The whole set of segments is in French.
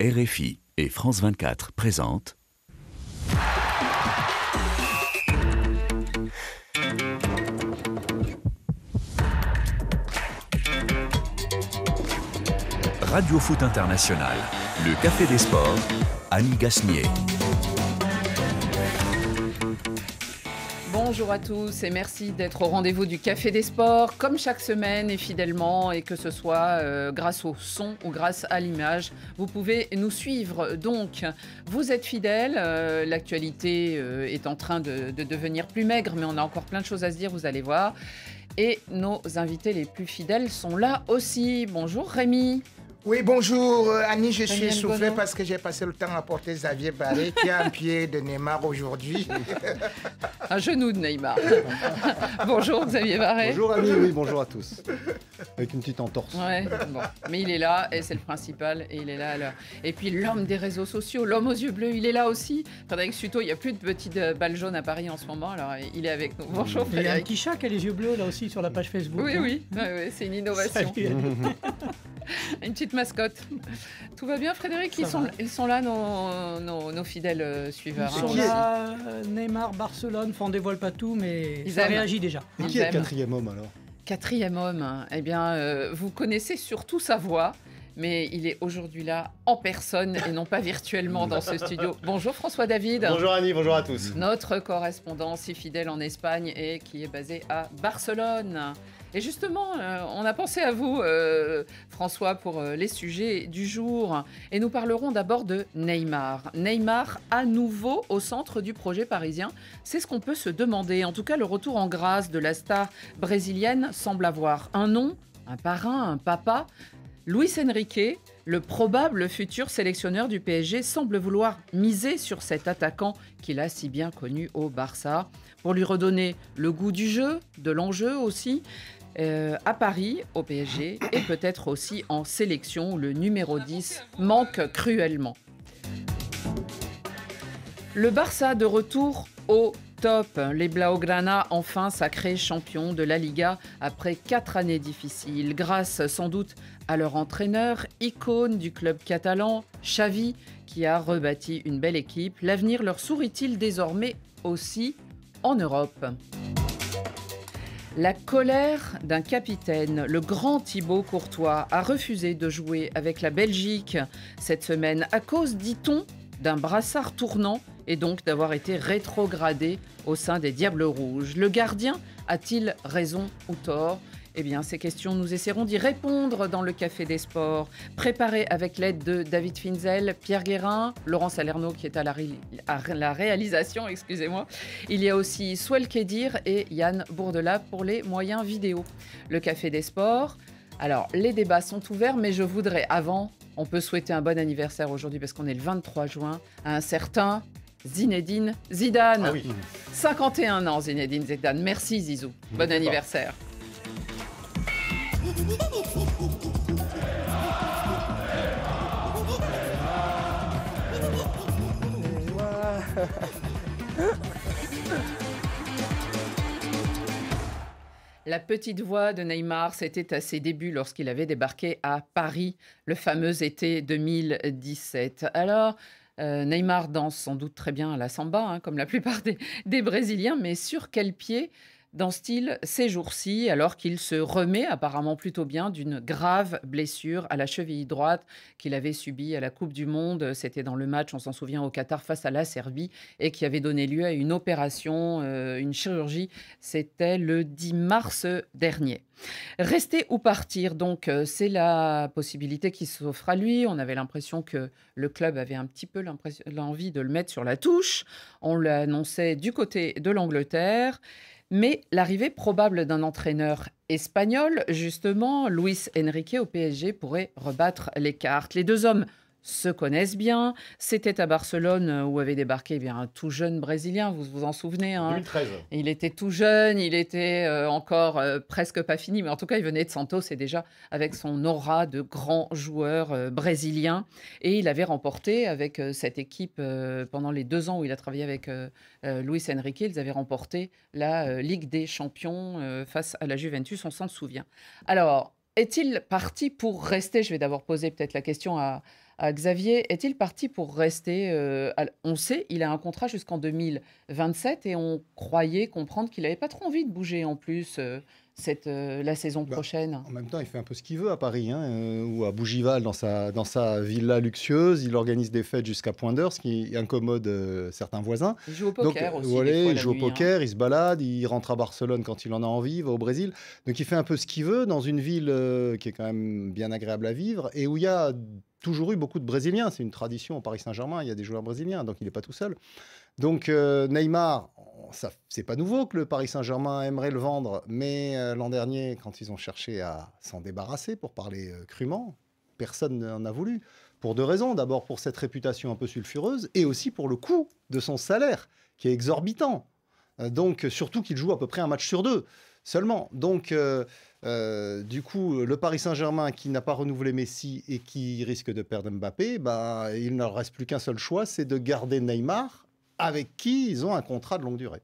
RFI et France 24 présentent Radio Foot International, le Café des Sports, Annie Gasnier. Bonjour à tous et merci d'être au rendez-vous du Café des Sports, comme chaque semaine et fidèlement, et que ce soit grâce au son ou grâce à l'image. Vous pouvez nous suivre. Donc, vous êtes fidèles, l'actualité est en train de devenir plus maigre, mais on a encore plein de choses à se dire, vous allez voir. Et nos invités les plus fidèles sont là aussi. Bonjour Rémi. Oui, bonjour Annie, je suis essoufflé Bono. parce que j'ai passé le temps à porter Xavier Barré qui a un pied de Neymar aujourd'hui. Un genou de Neymar. Bonjour Xavier Barré. Bonjour Annie, oui, bonjour à tous. Avec une petite entorse. Ouais, bon. Mais il est là et c'est le principal et il est là à l'heure. Et puis l'homme des réseaux sociaux, l'homme aux yeux bleus, il est là aussi. Frédéric Suto, il n'y a plus de petites balles jaunes à Paris en ce moment, alors il est avec nous. Bonjour Il y a un Frédéric. petit chat qui a les yeux bleus là aussi sur la page Facebook. Oui, oui, ouais, c'est une innovation. Salut. Une petite mascotte. Tout va bien Frédéric? Ils sont là nos fidèles suiveurs. Ils sont hein, là, Neymar, Barcelone, on dévoile pas tout, mais Ils ça aiment. réagit déjà. Et Ils qui est le aiment. quatrième homme alors? Quatrième homme, eh bien, vous connaissez surtout sa voix, mais il est aujourd'hui là en personne et non pas virtuellement dans ce studio. Bonjour François David. Bonjour Annie, bonjour à tous. Notre correspondant si fidèle en Espagne et qui est basé à Barcelone. Et justement, on a pensé à vous, François, pour les sujets du jour. Et nous parlerons d'abord de Neymar. Neymar, à nouveau au centre du projet parisien. C'est ce qu'on peut se demander. En tout cas, le retour en grâce de la star brésilienne semble avoir un nom, un parrain, un papa. Luis Enrique, le probable futur sélectionneur du PSG, semble vouloir miser sur cet attaquant qu'il a si bien connu au Barça, pour lui redonner le goût du jeu, de l'enjeu aussi, à Paris, au PSG, et peut-être aussi en sélection où le numéro 10 manque cruellement. Le Barça de retour au top. Les Blaugrana enfin sacrés champions de la Liga après 4 années difficiles, grâce sans doute à leur entraîneur, icône du club catalan, Xavi, qui a rebâti une belle équipe. L'avenir leur sourit-il désormais aussi en Europe? La colère d'un capitaine, le grand Thibaut Courtois, a refusé de jouer avec la Belgique cette semaine à cause, dit-on, d'un brassard tournant et donc d'avoir été rétrogradé au sein des Diables Rouges. Le gardien a-t-il raison ou tort? Eh bien, ces questions, nous essaierons d'y répondre dans le Café des Sports, préparé avec l'aide de David Finzel, Pierre Guérin, Laurent Salerno qui est à la réalisation, excusez-moi. Il y a aussi Souel Kedir et Yann Bourdela pour les moyens vidéo. Le Café des Sports. Alors, les débats sont ouverts, mais je voudrais, avant, on peut souhaiter un bon anniversaire aujourd'hui parce qu'on est le 23 juin, à un certain Zinedine Zidane. Ah oui. 51 ans, Zinedine Zidane. Merci Zizou. Bon anniversaire. La petite voix de Neymar, c'était à ses débuts lorsqu'il avait débarqué à Paris, le fameux été 2017. Alors, Neymar danse sans doute très bien à la samba, hein, comme la plupart des Brésiliens, mais sur quel pied danse-t-il ces jours-ci, alors qu'il se remet apparemment plutôt bien d'une grave blessure à la cheville droite qu'il avait subie à la Coupe du Monde? C'était dans le match, on s'en souvient, au Qatar face à la Serbie, et qui avait donné lieu à une opération, une chirurgie. C'était le 10 mars dernier. Rester ou partir, donc, c'est la possibilité qui s'offre à lui. On avait l'impression que le club avait un petit peu l'envie de le mettre sur la touche. On l'annonçait du côté de l'Angleterre. Mais l'arrivée probable d'un entraîneur espagnol, justement, Luis Enrique au PSG, pourrait rebattre les cartes. Les deux hommes se connaissent bien. C'était à Barcelone où avait débarqué un tout jeune Brésilien, vous vous en souvenez, hein? 2013. Il était tout jeune, il était encore presque pas fini, mais en tout cas, il venait de Santos et déjà avec son aura de grand joueur brésilien. Et il avait remporté avec cette équipe, pendant les 2 ans où il a travaillé avec Luis Enrique, ils avaient remporté la Ligue des Champions face à la Juventus, on s'en souvient. Alors, est-il parti pour rester? Je vais d'abord poser peut-être la question à Xavier. Est-il parti pour rester On sait, il a un contrat jusqu'en 2027 et on croyait comprendre qu'il n'avait pas trop envie de bouger en plus la saison prochaine. En même temps, il fait un peu ce qu'il veut à Paris, ou à Bougival, dans sa villa luxueuse. Il organise des fêtes jusqu'à point d'heure, ce qui incommode certains voisins. Il joue au poker aussi. Voilà, des fois, il la joue au nuit, poker, il se balade, il rentre à Barcelone quand il en a envie, il va au Brésil. Donc il fait un peu ce qu'il veut dans une ville qui est quand même bien agréable à vivre et où il y a toujours eu beaucoup de Brésiliens. C'est une tradition au Paris Saint-Germain, il y a des joueurs brésiliens, donc il n'est pas tout seul. Donc Neymar, c'est pas nouveau que le Paris Saint-Germain aimerait le vendre, mais l'an dernier, quand ils ont cherché à s'en débarrasser, pour parler crûment, personne n'en a voulu. Pour deux raisons. D'abord pour cette réputation un peu sulfureuse, et aussi pour le coût de son salaire, qui est exorbitant. Donc surtout qu'il joue à peu près un match sur deux seulement. Donc du coup, le Paris Saint-Germain qui n'a pas renouvelé Messi et qui risque de perdre Mbappé, il ne leur reste plus qu'un seul choix, c'est de garder Neymar, avec qui ils ont un contrat de longue durée.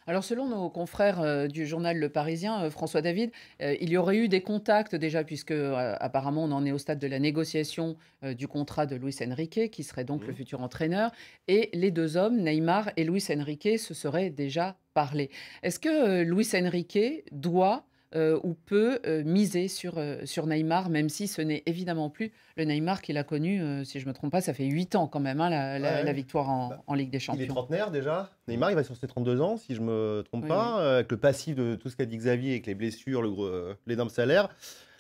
Alors, selon nos confrères du journal Le Parisien, François David, il y aurait eu des contacts déjà, puisque apparemment on en est au stade de la négociation du contrat de Luis Enrique, qui serait donc le futur entraîneur. Et les deux hommes, Neymar et Luis Enrique, se seraient déjà parlé. Est-ce que Luis Enrique doit ou peut miser sur Neymar, même si ce n'est évidemment plus le Neymar qu'il a connu, si je ne me trompe pas, ça fait 8 ans quand même, la victoire en Ligue des Champions. Il est trentenaire déjà. Neymar, il va sur ses 32 ans, si je ne me trompe pas, avec le passif de tout ce qu'a dit Xavier, avec les blessures, l'énorme salaire.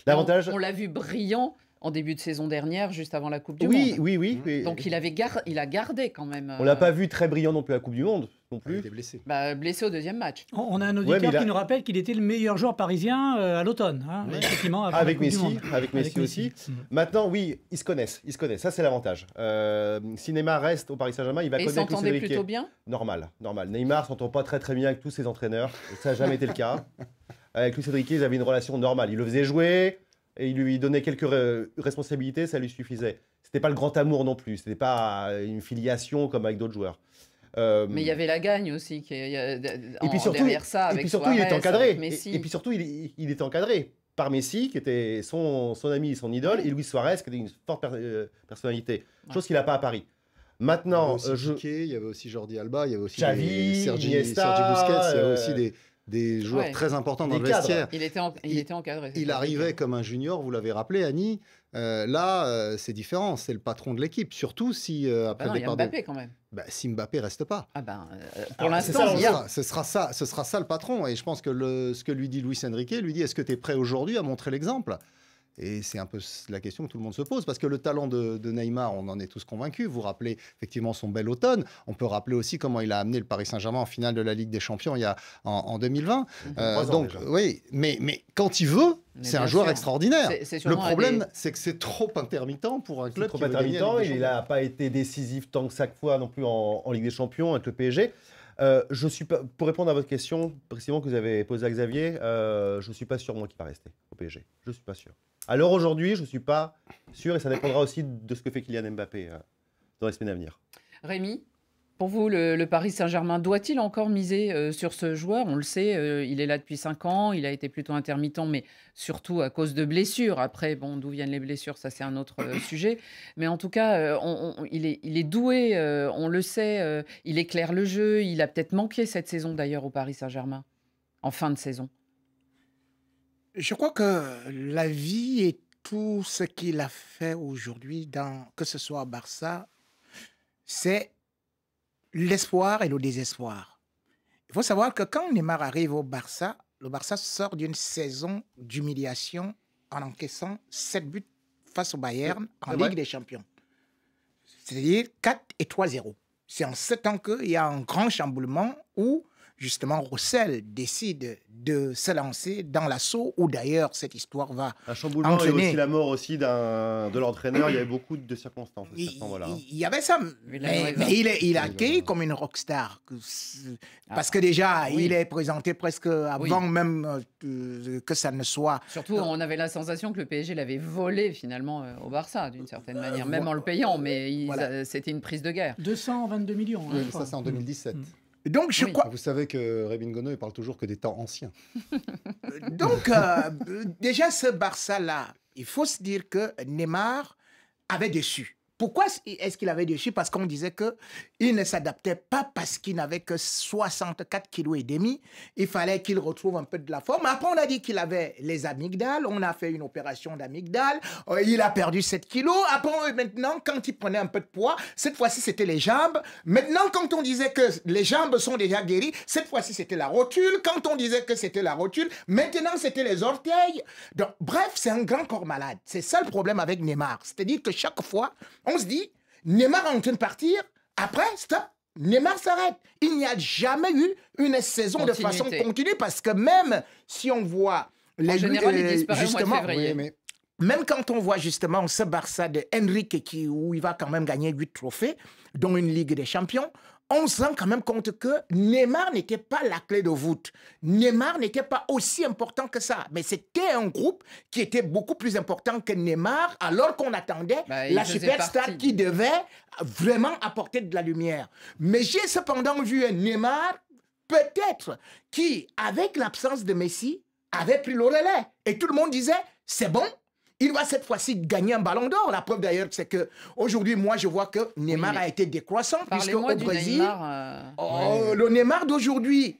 L'avantage... On l'a vu brillant en début de saison dernière, juste avant la Coupe du Monde. Oui. Donc il a gardé quand même. On l'a pas vu très brillant non plus à la Coupe du Monde, non plus. Il était blessé. Blessé au deuxième match. On a un auditeur qui nous rappelle qu'il était le meilleur joueur parisien à l'automne. Effectivement, avec Messi aussi. Maintenant, oui, ils se connaissent. Ça, c'est l'avantage. Si Neymar reste au Paris Saint-Germain, il va connaître Luis Enrique. Et il s'entendait plutôt bien. Normal. Neymar s'entend pas très très bien avec tous ses entraîneurs. Ça n'a jamais été le cas. Avec Luis Enrique, ils avaient une relation normale. Il le faisait jouer. Et il lui donnait quelques responsabilités, ça lui suffisait. C'était pas le grand amour non plus, c'était pas une filiation comme avec d'autres joueurs. Mais il y avait la gagne aussi derrière ça, avec surtout, il était encadré. Avec Messi. Et puis surtout, il était encadré par Messi, qui était son ami, son idole, et Luis Suarez, qui était une forte personnalité. Chose qu'il n'a pas à Paris. Maintenant, il y avait aussi Jordi Alba, il y avait aussi Xavi, Sergi Iniesta, Busquets, il y avait aussi des joueurs très importants dans le vestiaire. Il était encadré. Il arrivait comme un junior, vous l'avez rappelé, Annie. Là, c'est différent. C'est le patron de l'équipe. Surtout si, après le départ il y a Mbappé quand même. Si Mbappé reste pas. Pour l'instant, ce sera ça le patron. Et je pense que ce que lui dit Luis Enrique, lui dit, est-ce que tu es prêt aujourd'hui à montrer l'exemple ? Et c'est un peu la question que tout le monde se pose, parce que le talent de Neymar, on en est tous convaincus. Vous rappelez effectivement son bel automne. On peut rappeler aussi comment il a amené le Paris Saint-Germain en finale de la Ligue des Champions en 2020. Oui, mais quand il veut, c'est un joueur extraordinaire. Le problème, c'est que c'est trop intermittent pour un club qui veut gagner la Ligue des Champions. Il n'a pas été décisif tant que chaque fois non plus en Ligue des Champions avec le PSG. Je suis pas, pour répondre à votre question précisément que vous avez posée à Xavier, je ne suis pas sûr moi qu'il va rester au PSG. Je ne suis pas sûr. Alors aujourd'hui, je ne suis pas sûr et ça dépendra aussi de ce que fait Kylian Mbappé dans les semaines à venir. Rémi, pour vous, le Paris Saint-Germain doit-il encore miser sur ce joueur ? On le sait, il est là depuis 5 ans, il a été plutôt intermittent, mais surtout à cause de blessures. Après, d'où viennent les blessures, ça c'est un autre sujet. Mais en tout cas, il est doué, on le sait, il éclaire le jeu. Il a peut-être manqué cette saison d'ailleurs au Paris Saint-Germain, en fin de saison. Je crois que la vie et tout ce qu'il a fait aujourd'hui, que ce soit à Barça, c'est l'espoir et le désespoir. Il faut savoir que quand Neymar arrive au Barça, le Barça sort d'une saison d'humiliation en encaissant 7 buts face au Bayern en Ligue des Champions. C'est-à-dire 4 et 3-0. C'est en 7 ans qu'il y a un grand chamboulement où justement, Roussel décide de se lancer dans l'assaut où d'ailleurs cette histoire va un chamboulement et aussi la mort aussi de l'entraîneur. Il y avait beaucoup de circonstances à ce moment-là. Il y avait ça, mais il a accueilli comme une rockstar. Parce que déjà, il est présenté presque avant même que ça ne soit... Surtout, on avait la sensation que le PSG l'avait volé finalement au Barça, d'une certaine manière, même en le payant, mais c'était une prise de guerre. 222 millions. Ça, c'est en 2017. Donc, je crois... Vous savez que Rémi Ngono, il parle toujours que des temps anciens. Donc, déjà, ce Barça-là, il faut se dire que Neymar avait déçu. Pourquoi est-ce qu'il avait déçu? Parce qu'on disait qu'il ne s'adaptait pas parce qu'il n'avait que 64 kilos et demi. Il fallait qu'il retrouve un peu de la forme. Après, on a dit qu'il avait les amygdales. On a fait une opération d'amygdale. Il a perdu 7 kilos. Après, maintenant, quand il prenait un peu de poids, cette fois-ci, c'était les jambes. Maintenant, quand on disait que les jambes sont déjà guéries, cette fois-ci, c'était la rotule. Quand on disait que c'était la rotule, maintenant, c'était les orteils. Donc, bref, c'est un grand corps malade. C'est ça le problème avec Neymar. C'est-à-dire que chaque fois, on se dit, Neymar est en train de partir, après, stop, Neymar s'arrête. Il n'y a jamais eu une saison de façon continue parce que même si on voit en général, il disparaît au mois de février. Même quand on voit justement ce Barça de Enrique où il va quand même gagner 8 trophées, dont une Ligue des Champions, on se rend quand même compte que Neymar n'était pas la clé de voûte. Neymar n'était pas aussi important que ça. Mais c'était un groupe qui était beaucoup plus important que Neymar, alors qu'on attendait la superstar qui devait vraiment apporter de la lumière. Mais j'ai cependant vu un Neymar, peut-être, qui, avec l'absence de Messi, avait pris le relais. Et tout le monde disait, c'est bon. Il va cette fois-ci gagner un ballon d'or. La preuve d'ailleurs, c'est que aujourd'hui, moi, je vois que Neymar a été décroissant. Puisque au Brésil, le Neymar d'aujourd'hui,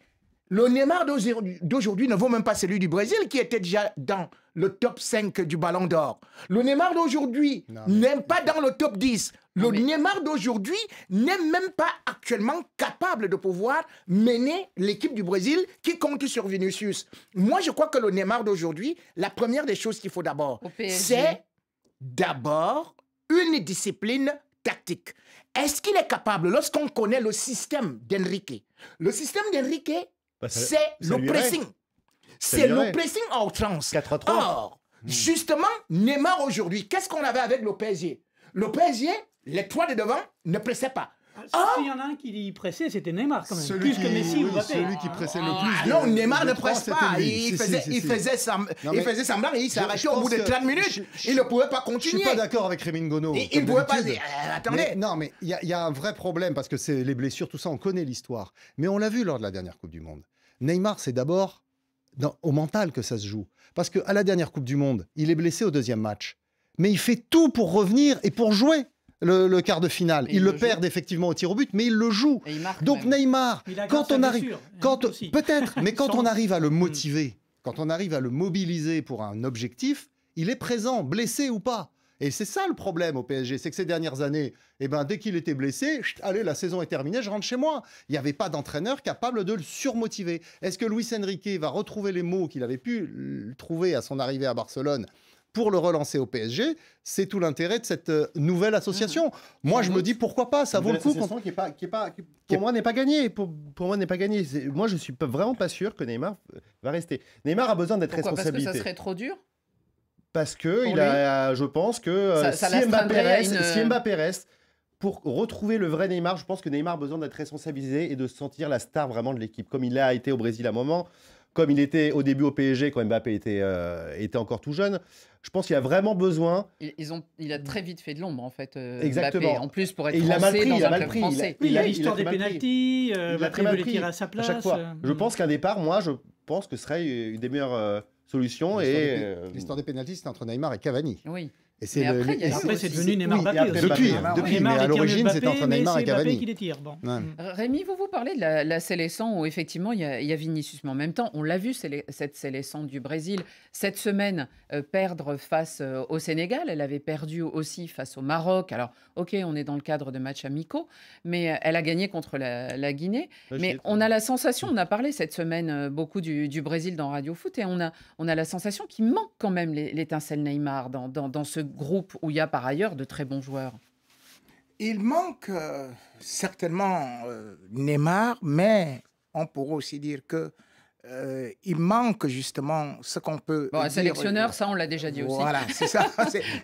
ne vaut même pas celui du Brésil qui était déjà dans le top 5 du ballon d'or. Le Neymar d'aujourd'hui n'est pas dans le top 10. Neymar d'aujourd'hui n'est même pas actuellement capable de pouvoir mener l'équipe du Brésil qui compte sur Vinicius. Moi, je crois que le Neymar d'aujourd'hui, la première des choses qu'il faut d'abord, c'est d'abord une discipline tactique. Est-ce qu'il est capable, lorsqu'on connaît le système d'Enrique, c'est le pressing. C'est le pressing à outrance. 4-3. Or, justement, Neymar aujourd'hui, qu'est-ce qu'on avait avec le PSG? Le PSG, les trois de devant ne pressaient pas. S'il y en a un qui pressait, c'était Neymar quand même. Plus que Messi ou Mbappé. Celui qui pressait le plus. Non, Neymar ne presse pas. Il faisait semblant et il s'est arrêté au bout de 30 minutes. Il ne pouvait pas continuer. Je ne suis pas d'accord avec Rémi Ngono. Il ne pouvait pas dire, attendez. Non, mais il y a un vrai problème parce que c'est les blessures, tout ça, on connaît l'histoire. Mais on l'a vu lors de la dernière Coupe du Monde. Neymar, c'est d'abord au mental que ça se joue. Parce qu'à la dernière Coupe du Monde, il est blessé au deuxième match. Mais il fait tout pour revenir et pour jouer le quart de finale. Il le perd effectivement au tir au but, mais il le joue. Donc Neymar, quand on arrive... Peut-être, mais quand on arrive à le motiver, quand on arrive à le mobiliser pour un objectif, il est présent, blessé ou pas. Et c'est ça le problème au PSG, c'est que ces dernières années, dès qu'il était blessé, allez, la saison est terminée, je rentre chez moi. Il n'y avait pas d'entraîneur capable de le surmotiver. Est-ce que Luis Enrique va retrouver les mots qu'il avait pu trouver à son arrivée à Barcelone pour le relancer au PSG? C'est tout l'intérêt de cette nouvelle association. Moi, je me dis pourquoi pas, ça vaut le coup. Pour moi, n'est pas gagné. Pour moi, n'est pas gagné. Moi, je suis vraiment pas sûr que Neymar va rester. Neymar a besoin d'être responsabilité. Parce que ça serait trop dur. Parce que je pense que si Mbappé reste, pour retrouver le vrai Neymar, je pense que Neymar a besoin d'être responsabilisé et de se sentir la star vraiment de l'équipe, comme il a été au Brésil à un moment, comme il était au début au PSG quand Mbappé était encore tout jeune. Je pense qu'il a vraiment besoin. Il a très vite fait de l'ombre en fait. Exactement. Mbappé. En plus pour être français dans un club français. Il y a l'histoire des pénaltys. Mbappé veut les tirer à sa place. À chaque fois. Je pense qu'un départ, je pense que ce serait une des meilleures solutions. L'histoire des pénaltys, c'est entre Neymar et Cavani. Oui. Et après, c'est devenu Neymar-Mbappé. Depuis, mais à l'origine, c'était entre Neymar et Cavani. Qui les tire. Bon. Rémi, vous parlez de la sélection où effectivement il y a Vinicius, mais en même temps, on l'a vu cette sélection du Brésil cette semaine perdre face au Sénégal. Elle avait perdu aussi face au Maroc. Alors, ok, on est dans le cadre de matchs amicaux, mais elle a gagné contre la Guinée. Mais on a la sensation, on a parlé cette semaine beaucoup du Brésil dans Radio Foot, et on a la sensation qu'il manque quand même l'étincelle Neymar dans ce groupe où il y a par ailleurs de très bons joueurs. Il manque certainement Neymar, mais on pourrait aussi dire que il manque justement ce qu'on peut un sélectionneur, ça on l'a déjà dit aussi. Voilà, c'est ça.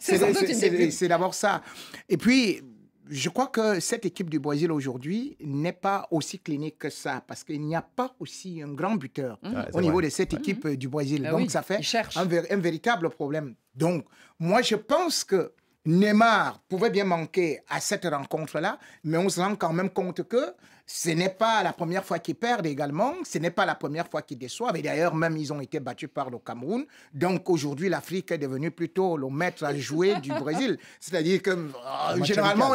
C'est d'abord ça. Et puis, je crois que cette équipe du Brésil aujourd'hui n'est pas aussi clinique que ça, parce qu'il n'y a pas aussi un grand buteur au niveau de cette équipe du Brésil. Donc, ça fait un véritable problème. Donc, moi, je pense que Neymar pouvait bien manquer à cette rencontre-là, mais on se rend quand même compte que Ce n'est pas la première fois qu'ils perdent également. Ce n'est pas la première fois qu'ils déçoivent. Et d'ailleurs, même ils ont été battus par le Cameroun. Donc aujourd'hui, l'Afrique est devenue plutôt le maître à jouer du Brésil. C'est-à-dire que généralement,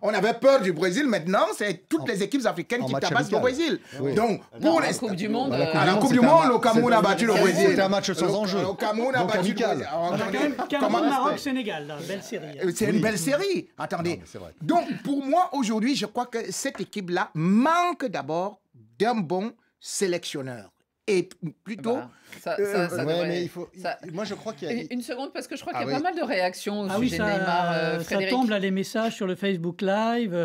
on avait peur du Brésil. Maintenant, c'est toutes les équipes africaines qui tabassent le Brésil. Oui. Donc, Non, pour à la les... Coupe du Monde, à la Coupe du Monde, le Cameroun a battu le Brésil. C'était un match sans enjeu. Le Cameroun a Donc battu le amical. Brésil. On a quand même Cameroun-Maroc-Sénégal, là, belle série. C'est une belle série. Attendez. Non, mais c'est vrai. Donc, pour moi, aujourd'hui, je crois que cette équipe-là manque d'abord d'un bon sélectionneur. Et plutôt... bah, ça Ouais, devrait- mais il faut. ça- Moi, je crois qu'il y a. Une seconde, parce que je crois Ah qu'il y a oui. pas mal de réactions au Ah oui, sujet de Neymar, ça Frédéric. tombe là les messages sur le Facebook Live.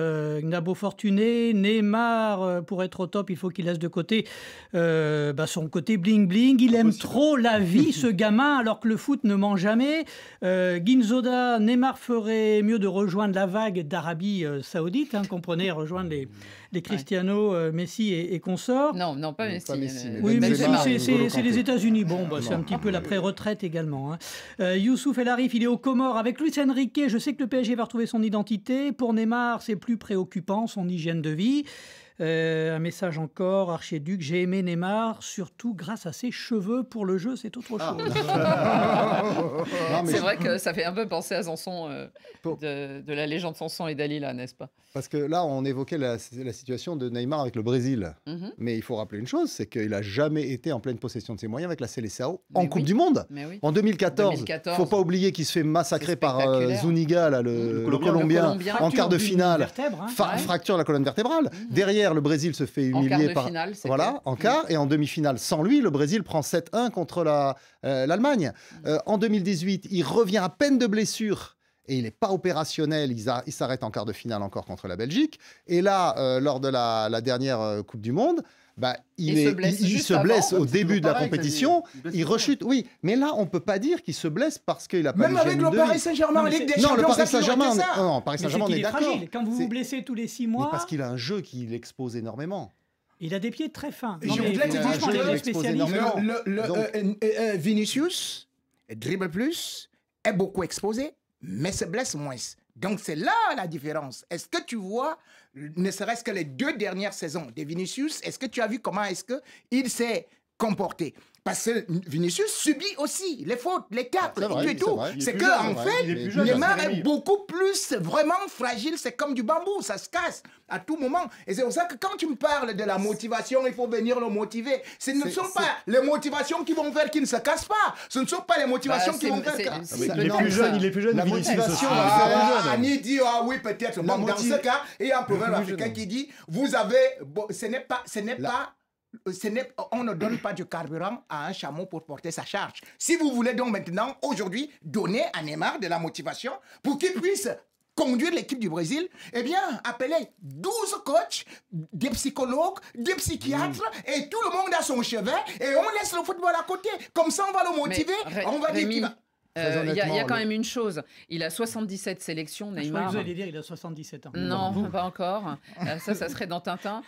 Gnabo Fortuné, Neymar, pour être au top, il faut qu'il laisse de côté son côté bling bling. Il aime trop la vie, ce gamin, alors que le foot ne ment jamais. Ginzoda, Neymar ferait mieux de rejoindre la vague d'Arabie Saoudite, comprenez, rejoindre les Cristiano, Messi et consorts. Non, pas Messi. pas Messi, mais Oui, mais Benzema, c'est N'Golo c'est les Kanté. États-Unis. Bon, bah, c'est un petit peu la pré-retraite également. Youssouf El Arif, il est aux Comores avec Luis Enrique. Je sais que le PSG va retrouver son identité. Pour Neymar, c'est plus préoccupant, son hygiène de vie. Un message encore, Archiduc, j'ai aimé Neymar, surtout grâce à ses cheveux. Pour le jeu, c'est autre chose. Non, mais C'est vrai que ça fait un peu penser à Sanson, Pour- de la légende Sanson et Dalila, n'est-ce pas? Parce que là, on évoquait la situation de Neymar avec le Brésil. Mhm. Mais il faut rappeler une chose, c'est qu'il n'a jamais été en pleine possession de ses moyens avec la Seleção en Mais Coupe oui. du Monde. Mais oui. En 2014, 2014. faut pas oublier qu'il se fait massacrer C'est par spectaculaire. Zuniga, là, le Colombien, Colombien. en quart de finale. Vertèbre, Ouais. Fracture la colonne vertébrale. Derrière, le Brésil se fait En quart humilier de par. finale, c'était. Voilà, en quart. Et en demi-finale, sans lui, le Brésil prend 7-1 contre l'Allemagne. En 2018, il revient à peine de blessure. Et il n'est pas opérationnel, il s'arrête en quart de finale encore contre la Belgique. Et là, lors de la dernière Coupe du Monde, bah, il Il se blesse au C'est début de la toujours pareil, compétition, il blesse il toujours. rechute. Oui, mais là, on ne peut pas dire qu'il se blesse parce qu'il a pas Même avec l'hygiène le de Paris vie. Saint-Germain en Non, mais Ligue des c'est- Non, Champions, le Paris ça a toujours Saint-Germain, été ça. non, Paris Mais c'est Saint-Germain, on qu'il est est d'accord. fragile. Quand vous C'est- vous blessez tous les 6 Mais mois, parce qu'il a un jeu qui l'expose énormément. il a des pieds très fins. Je Non, mais voudrais te dire, franchement, je les voudrais spécialistes, énormément. Vinicius dribble plus, est beaucoup exposé, mais se blesse moins. Donc c'est là la différence. Est-ce que tu vois, ne serait-ce que les 2 dernières saisons de Vinicius, est-ce que tu as vu comment est-ce qu'il s'est comporté? Parce que Vinicius subit aussi les fautes, les tacles C'est vrai, et c'est tout. vrai. C'est Il est que plus en jeune, fait, il est plus jeune, Neymar Jérémy. est beaucoup plus vraiment fragile. C'est comme du bambou, ça se casse à tout moment. Et c'est pour ça que quand tu me parles de la motivation, il faut venir le motiver. Ce ne sont pas les motivations qui vont faire qu'il ne se casse pas. Ce ne sont pas les motivations Bah, qui vont faire c'est- que... c'est- Il est Non, plus mais jeune, ça- il est plus jeune. la Vinicius motivation, aussi. Ah, Il est plus jeune. Annie dit, ah oui, peut-être. Bon, dans ce cas, il y a un proverbe africain qui dit, vous avez... Bon, on ne donne pas du carburant à un chameau pour porter sa charge. Si vous voulez donc maintenant, aujourd'hui, donner à Neymar de la motivation pour qu'il puisse conduire l'équipe du Brésil, eh bien, appelez 12 coachs, des psychologues, des psychiatres, et tout le monde a son chevet, et on laisse le football à côté. Comme ça, on va le motiver, on va dire Rémi, qu'il va... il y a honnêtement, quand même une chose. Il a 77 sélections, je croyais que Neymar. vous alliez dire il a 77 ans. Non, pas encore. Ça serait dans Tintin.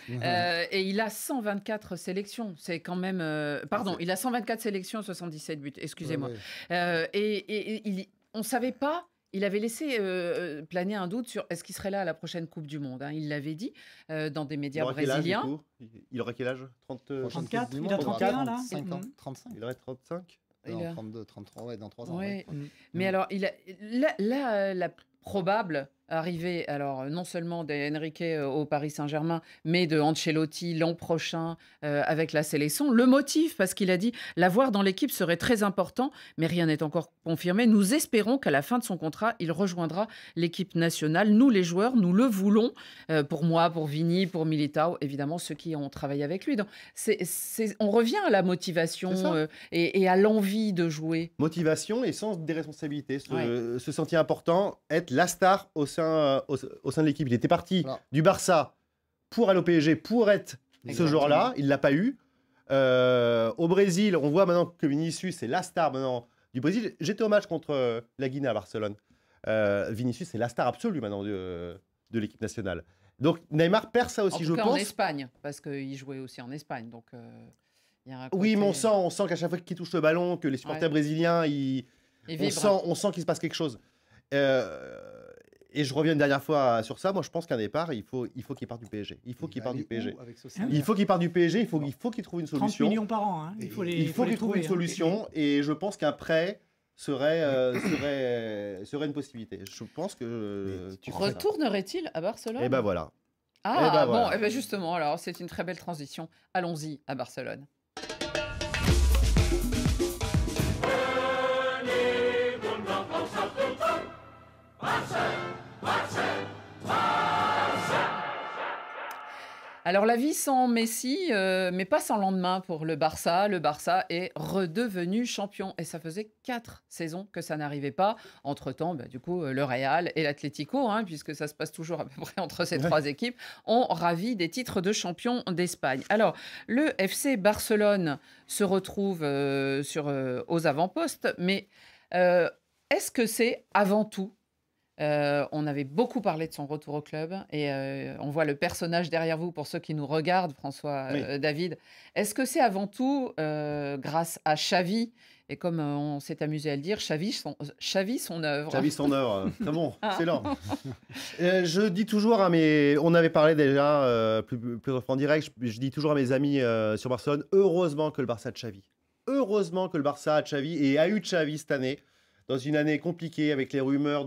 Et il a 124 sélections. C'est quand même... pardon, il a 124 sélections, 77 buts. Excusez-moi. Ouais. On ne savait pas... Il avait laissé planer un doute sur est-ce qu'il serait là à la prochaine Coupe du Monde. Il l'avait dit dans des Il médias aurait quel âge, du brésiliens. coup Il aurait quel âge 30, 34, Du il monde, a on aura 31 là. 35 ans, 35. Il aurait 35. Il Non, a- 32, 33, ouais, dans 3 ans. Ouais. ouais. Mais alors, la probable arrivée, alors non seulement d'Enrique au Paris Saint-Germain, mais de Ancelotti l'an prochain avec la sélection, le motive parce qu'il a dit l'avoir dans l'équipe serait très important, mais rien n'est encore confirmé. Nous espérons qu'à la fin de son contrat, il rejoindra l'équipe nationale. Nous, les joueurs, nous le voulons. Pour moi, pour Vini, pour Militao, évidemment ceux qui ont travaillé avec lui. Donc, on revient à la motivation C'est ça. et à l'envie de jouer. Motivation et sens des responsabilités, Ouais. se sentir important, être la star au sein de l'équipe. Il était parti Voilà. du Barça pour aller au PSG, pour être ce Exactement. joueur-là. Il ne l'a pas eu. Au Brésil, on voit maintenant que Vinicius est la star maintenant du Brésil. J'étais au match contre la Guinée à Barcelone. Vinicius est la star absolue maintenant de l'équipe nationale. Donc Neymar perd ça aussi, En tout je cas, en pense. Espagne, parce qu'il jouait aussi en Espagne. Donc, il y a un Oui, mais côté- on sent qu'à chaque fois qu'il touche le ballon, que les supporters Ouais. brésiliens, il on vibre. sent qu'il se passe quelque chose. Et je reviens une dernière fois sur ça. Moi, je pense qu'un départ, il faut qu'il parte du PSG. Il faut qu'il parte du PSG. Il faut qu'il parte du PSG. Il faut qu'il trouve une 30 solution. millions par an. Hein. Il faut qu'il trouve une solution. Et je pense qu'un prêt serait une possibilité. Je pense que retournerait-il à Barcelone? Et ben voilà. Ah, voilà. bon, justement, alors c'est une très belle transition. Allons-y à Barcelone. Alors la vie sans Messi, mais pas sans lendemain pour le Barça. Le Barça est redevenu champion et ça faisait 4 saisons que ça n'arrivait pas. Entre-temps, du coup, le Real et l'Atlético, puisque ça se passe toujours à peu près entre ces trois équipes, ont ravi des titres de champion d'Espagne. Alors, le FC Barcelone se retrouve aux avant-postes, mais est-ce que c'est avant tout on avait beaucoup parlé de son retour au club et on voit le personnage derrière vous pour ceux qui nous regardent, François, Oui. David. Est-ce que c'est avant tout grâce à Xavi et comme on s'est amusé à le dire, Xavi son œuvre. Xavi son œuvre, très bon, Ah. excellent. Je dis toujours à mes... On avait parlé déjà, plus en direct, je dis toujours à mes amis sur Barcelone, heureusement que le Barça a Xavi. Heureusement que le Barça a Xavi et a eu Xavi cette année. Dans une année compliquée avec les rumeurs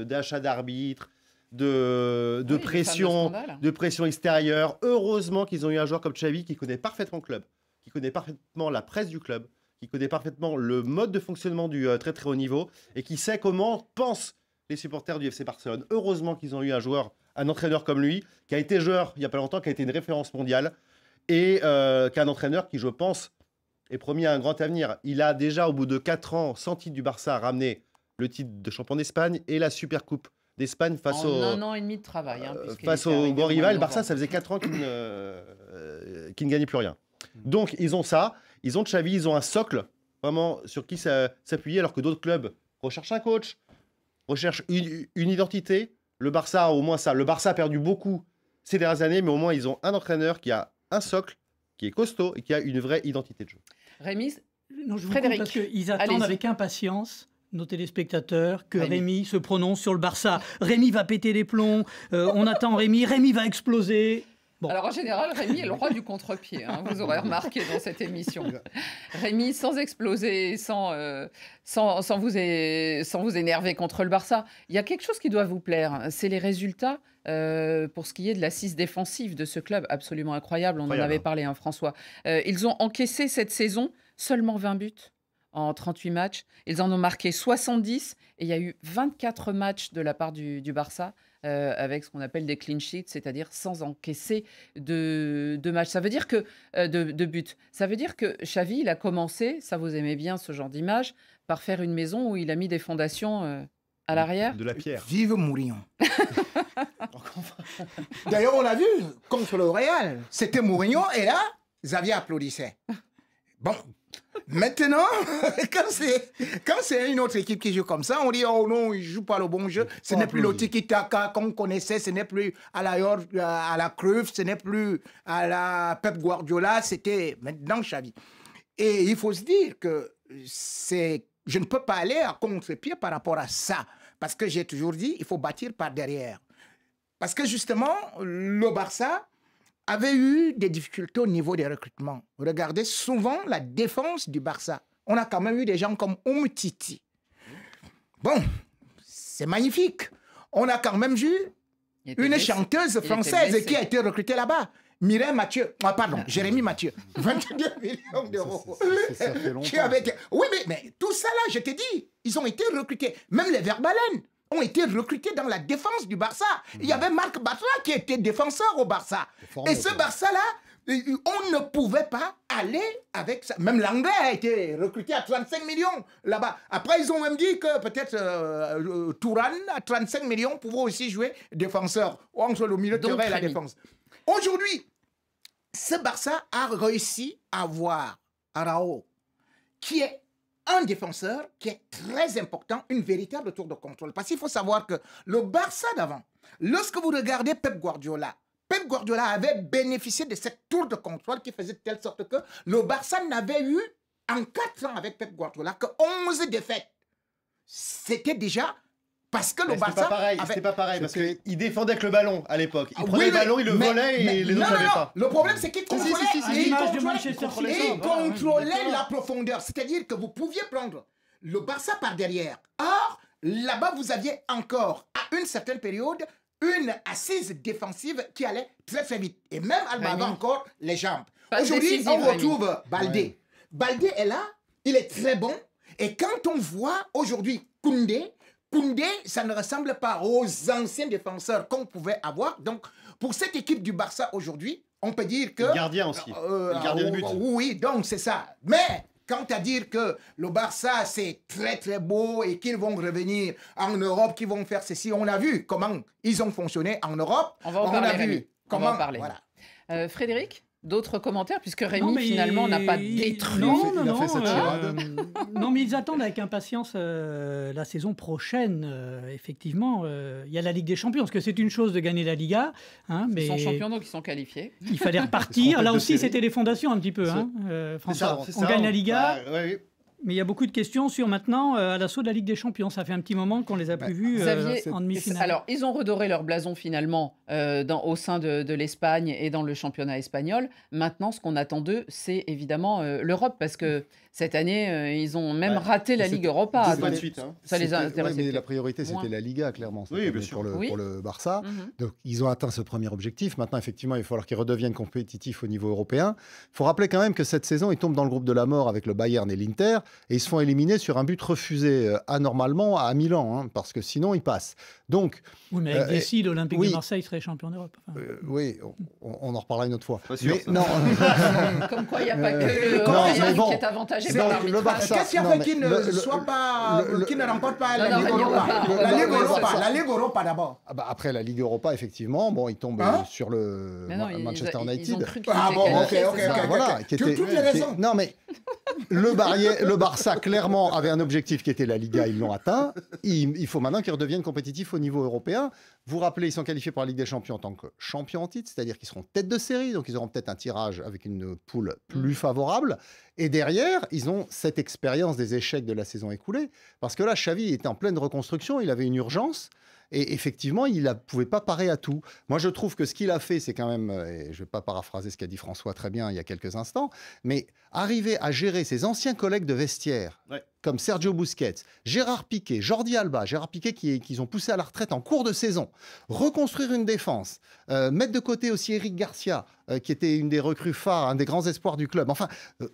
d'achat d'arbitres, de Oui, pression, le fameux scandale. de pression extérieure. Heureusement qu'ils ont eu un joueur comme Xavi qui connaît parfaitement le club, qui connaît parfaitement la presse du club, qui connaît parfaitement le mode de fonctionnement du très très haut niveau et qui sait comment pensent les supporters du FC Barcelone. Heureusement qu'ils ont eu un entraîneur comme lui, qui a été joueur il n'y a pas longtemps, qui a été une référence mondiale et qui est un entraîneur qui, je pense, est promis à un grand avenir. Il a déjà, au bout de 4 ans, sans titre du Barça, ramené le titre de champion d'Espagne et la Supercoupe d'Espagne face En un an et demi de travail. Puisqu'il face était au arrivé grand au mois rival. de Le Barça, novembre. ça faisait 4 ans qu'il ne gagnait plus rien. Donc, ils ont ça. Ils ont Xavi, ils ont un socle vraiment sur qui s'appuyer, alors que d'autres clubs recherchent un coach, recherchent une identité. Le Barça a au moins ça. Le Barça a perdu beaucoup ces dernières années, mais au moins, ils ont un entraîneur qui a un socle, qui est costaud et qui a une vraie identité de jeu. Rémi, Non, je vous Frédéric, coupe parce qu'ils attendent allez-y. avec impatience, nos téléspectateurs, que Rémi. Rémi se prononce sur le Barça. Rémi va péter les plombs, on attend Rémi va exploser. Bon. Alors en général, Rémi est le roi du contre-pied, vous aurez remarqué dans cette émission. Rémi, sans exploser, sans vous énerver contre le Barça, il y a quelque chose qui doit vous plaire, c'est les résultats pour ce qui est de l'assise défensive de ce club absolument incroyable. On en avait parlé, François. Ils ont encaissé cette saison seulement 20 buts en 38 matchs. Ils en ont marqué 70 et il y a eu 24 matchs de la part du Barça avec ce qu'on appelle des clean sheets, c'est-à-dire sans encaisser de matchs. Ça veut dire que de buts. Ça veut dire que Xavi, il a commencé, ça vous aimez bien ce genre d'image, par faire une maison où il a mis des fondations à l'arrière. De la pierre. Vive Mourinho. D'ailleurs, on l'a vu contre le Real. C'était Mourinho et là, Xavi applaudissait. Bon, maintenant, quand c'est une autre équipe qui joue comme ça, on dit oh non, il joue pas le bon jeu. Ce n'est plus le tiki-taka qu'on connaissait, ce n'est plus à la Cruyff, ce n'est plus à la Pep Guardiola, c'était maintenant Xavi. Et il faut se dire que je ne peux pas aller à contre-pied par rapport à ça. Parce que j'ai toujours dit, il faut bâtir par derrière. Parce que justement, le Barça avait eu des difficultés au niveau des recrutements. Regardez souvent la défense du Barça. On a quand même eu des gens comme Umtiti. Bon, c'est magnifique. On a quand même vu une chanteuse française qui a été recrutée là-bas. Mireille Mathieu, Jérémy Mathieu, 22 millions d'euros. Ça fait longtemps. Oui, mais tout ça là, je t'ai dit, ils ont été recrutés. Même les Verbalènes ont été recrutés dans la défense du Barça. Il y avait Marc Bartra qui était défenseur au Barça. Et ce Barça-là, on ne pouvait pas aller avec ça. Même l'anglais a été recruté à 35 millions là-bas. Après, ils ont même dit que peut-être Touran, à 35 millions, pouvait aussi jouer défenseur entre le milieu de terrain et la défense. Aujourd'hui, ce Barça a réussi à avoir Arao, qui est un défenseur qui est très important, une véritable tour de contrôle. Parce qu'il faut savoir que le Barça d'avant, lorsque vous regardez Pep Guardiola avait bénéficié de cette tour de contrôle qui faisait de telle sorte que le Barça n'avait eu, en 4 ans avec Pep Guardiola, que 11 défaites. C'était déjà Parce que le Mais c'était Barça pas pareil, avait- c'était pas pareil, parce C'était- qu'il défendait avec le ballon à l'époque. Il Ah, prenait oui, le ballon, il le mais- volait et les non, autres non, savaient non. pas. Le problème, c'est qu'il contrôlait, c'est il l'image de contrôlait- Manchester City. il Voilà, contrôlait oui, la profondeur. C'est-à-dire que vous pouviez prendre le Barça par derrière. Or, là-bas, vous aviez encore, à une certaine période, une assise défensive qui allait très très vite. Et même Alba avait Rémi. encore les jambes. Pas Aujourd'hui, décisive, on Rémi. retrouve Baldé. Ouais. Baldé est là, il est très bon. Et quand on voit aujourd'hui Koundé, ça ne ressemble pas aux anciens défenseurs qu'on pouvait avoir. Donc, pour cette équipe du Barça aujourd'hui, on peut dire que... Le gardien aussi. Le gardien de but. Oui, donc c'est ça. Mais quant à dire que le Barça, c'est très très beau et qu'ils vont revenir en Europe, qu'ils vont faire ceci, on a vu comment ils ont fonctionné en Europe. On va en parler, a vu Rémi. On va comment... en parler. Voilà. Frédéric, d'autres commentaires, puisque Rémi, Non, mais finalement, n'a pas il- détruit. Non, Il a fait sa tirade. non, mais ils attendent avec impatience la saison prochaine. Effectivement, il y a la Ligue des Champions, parce que c'est une chose de gagner la Liga, hein, mais Ils sont champions, donc ils sont qualifiés. il fallait Ils repartir. seront Là tête de aussi, série. c'était les fondations un petit peu. Hein, François. On gagne la Liga, mais il y a beaucoup de questions sur maintenant à l'assaut de la Ligue des Champions. Ça fait un petit moment qu'on les a plus vus Xavier, en demi-finale. Alors, ils ont redoré leur blason finalement au sein de l'Espagne et dans le championnat espagnol. Maintenant, ce qu'on attend d'eux, c'est évidemment l'Europe, parce que cette année, ils ont même raté la C'était Ligue Europa. 10 mois de Donc, suite, hein. ça les a C'était- intéressés. ouais, mais la priorité, moins. c'était la Liga, clairement. cette Oui, année bien sûr. Oui. pour le Barça. Mhm. Donc, ils ont atteint ce premier objectif. Maintenant, effectivement, il va falloir qu'ils redeviennent compétitifs au niveau européen. Il faut rappeler quand même que cette saison, ils tombent dans le groupe de la mort avec le Bayern et l'Inter, et ils se font éliminer sur un but refusé anormalement à Milan, hein, parce que sinon, ils passent. Donc, Oui, mais avec Messi, l'Olympique oui. de Marseille serait champion d'Europe. Enfin, oui, on en reparlera une autre fois. Pas sûr, Mais ça. non, Comme quoi, il n'y a pas que le non, Bayern mais bon, qui est avantagé c'est par donc le l'arbitrage. Barça. Qu'est-ce qui a non, fait mais qu'ils ne qu'ils ne remportent pas la Ligue Europa? La Ligue Europa d'abord. Ah bah, après la Ligue Europa, effectivement, bon, ils tombent Hein sur le Mais non, Manchester ils ont United. cru qu'ils Ah étaient bon, qualifiés, ok, c'est ça. ok. Voilà, qui Tu as était- toutes les raisons. Non, mais le Barça, clairement, avait un objectif qui était la Liga, ils l'ont atteint. Il faut maintenant qu'ils redeviennent compétitifs au niveau européen. Vous rappelez, ils sont qualifiés pour la Ligue des Champions en tant que champions en titre, c'est-à-dire qu'ils seront tête de série, donc ils auront peut-être un tirage avec une poule plus favorable. Et derrière, ils ont cette expérience des échecs de la saison écoulée, parce que là, Xavi était en pleine reconstruction, il avait une urgence. Et effectivement, il ne pouvait pas parer à tout. Moi, je trouve que ce qu'il a fait, c'est quand même, et je ne vais pas paraphraser ce qu'a dit François très bien il y a quelques instants, mais arriver à gérer ses anciens collègues de vestiaire, Ouais. comme Sergio Busquets, Gérard Piqué, Jordi Alba, Gérard Piqué qu'ils ont poussé à la retraite en cours de saison, reconstruire une défense, mettre de côté aussi Eric Garcia, qui était une des recrues phares, un des grands espoirs du club. Enfin,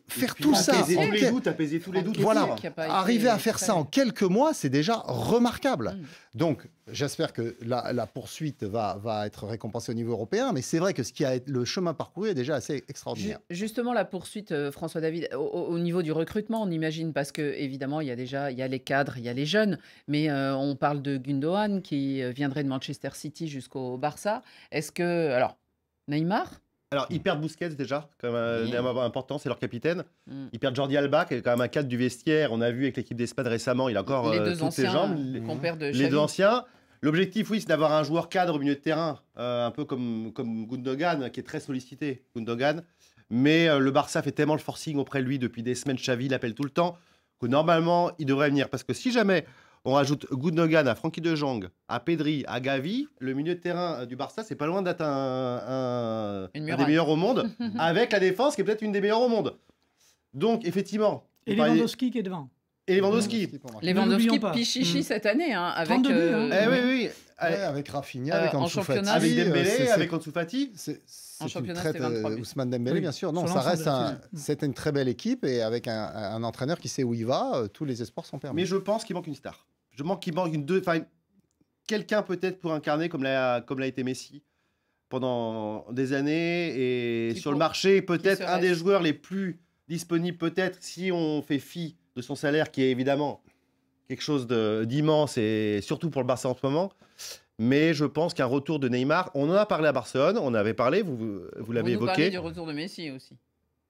faire tout ça. Apaiser en tous les quel- doutes, apaiser tous les doutes. Voilà, qui a pas été arriver à faire extrait. ça en quelques mois, c'est déjà remarquable. Mm. Donc, j'espère que la poursuite va être récompensée au niveau européen, mais c'est vrai que le chemin parcouru est déjà assez extraordinaire. Justement, la poursuite, François David, au niveau du recrutement, on imagine, parce que évidemment, il y a les cadres, il y a les jeunes, mais on parle de Gundogan qui viendrait de Manchester City jusqu'au Barça. Est-ce que, alors, Neymar, Alors, ils perdent Busquets déjà, quand même Oui. important, c'est leur capitaine. Mm. Ils perdent Jordi Alba, qui est quand même un cadre du vestiaire. On a vu avec l'équipe d'Espagne récemment, il a encore les deux toutes ses anciens jambes. compères de Les Xavi. deux anciens. L'objectif, oui, c'est d'avoir un joueur cadre au milieu de terrain, un peu comme Gundogan, qui est très sollicité, Gundogan. Mais le Barça fait tellement le forcing auprès de lui depuis des semaines, Xavi l'appelle tout le temps, que normalement, il devrait venir. Parce que si jamais on rajoute Gundogan à Frenkie de Jong, à Pedri, à Gavi, le milieu de terrain du Barça, c'est pas loin d'être un Une des muraille. meilleurs au monde, avec la défense qui est peut-être une des meilleures au monde. Donc, effectivement, Et vous parliez- Lewandowski qui est devant. et Lewandowski. Lewandowski N'oublions pas. pichichi Mm. cette année, hein, avec 32 buts, hein. Eh oui, oui. Ouais, avec Rafinha, avec en Ansu Fati, championnat, Avec Dembélé, c'est- avec Ansu Fati. En une championnat, traite, c'est 23 buts. Ousmane Dembélé, Oui, bien sûr. Non, sur ça l'ensemble reste de la saison. c'était une très belle équipe et avec un entraîneur qui sait où il va, tous les espoirs sont permis. Mais je pense qu'il manque une star. Qu'il manque quelqu'un peut-être pour incarner comme l'a été Messi pendant des années et Qui sur le pour- marché peut-être serait- un des joueurs les plus disponibles peut-être si on fait fi de son salaire qui est évidemment quelque chose d'immense et surtout pour le Barça en ce moment. Mais je pense qu'un retour de Neymar, on en a parlé à Barcelone, on avait parlé, vous l'avez Vous nous parlez évoqué. du retour de Messi aussi.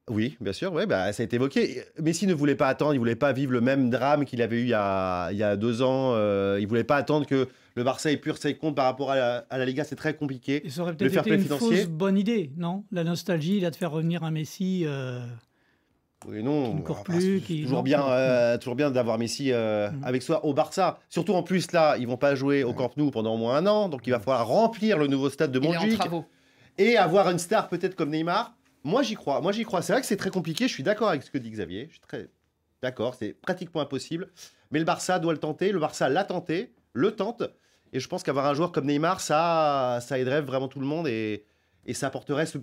Oui, bien sûr, ouais, bah, ça a été évoqué. Messi ne voulait pas attendre, il voulait pas vivre le même drame qu'il avait eu il y a 2 ans. Il voulait pas attendre que le Barça ait pu ses comptes par rapport à la Liga, c'est très compliqué. Et ça aurait Le peut-être fair été play une financier. fausse bonne idée, non? La nostalgie, là, de faire revenir un Messi Oui, non. Qui ne court Enfin, plus, c'est qui- toujours non. bien, toujours bien d'avoir Messi avec soi au Barça. Surtout en plus là, ils vont pas jouer au Camp Nou pendant au moins un an, donc il va falloir remplir le nouveau stade de Il est en Montjuic travaux. et avoir une star peut-être comme Neymar. Moi j'y crois. Moi j'y crois. C'est vrai que c'est très compliqué. Je suis d'accord avec ce que dit Xavier. Je suis très d'accord. C'est pratiquement impossible. Mais le Barça doit le tenter. Le Barça l'a tenté, le tente. Et je pense qu'avoir un joueur comme Neymar, ça aiderait vraiment tout le monde et ça apporterait ce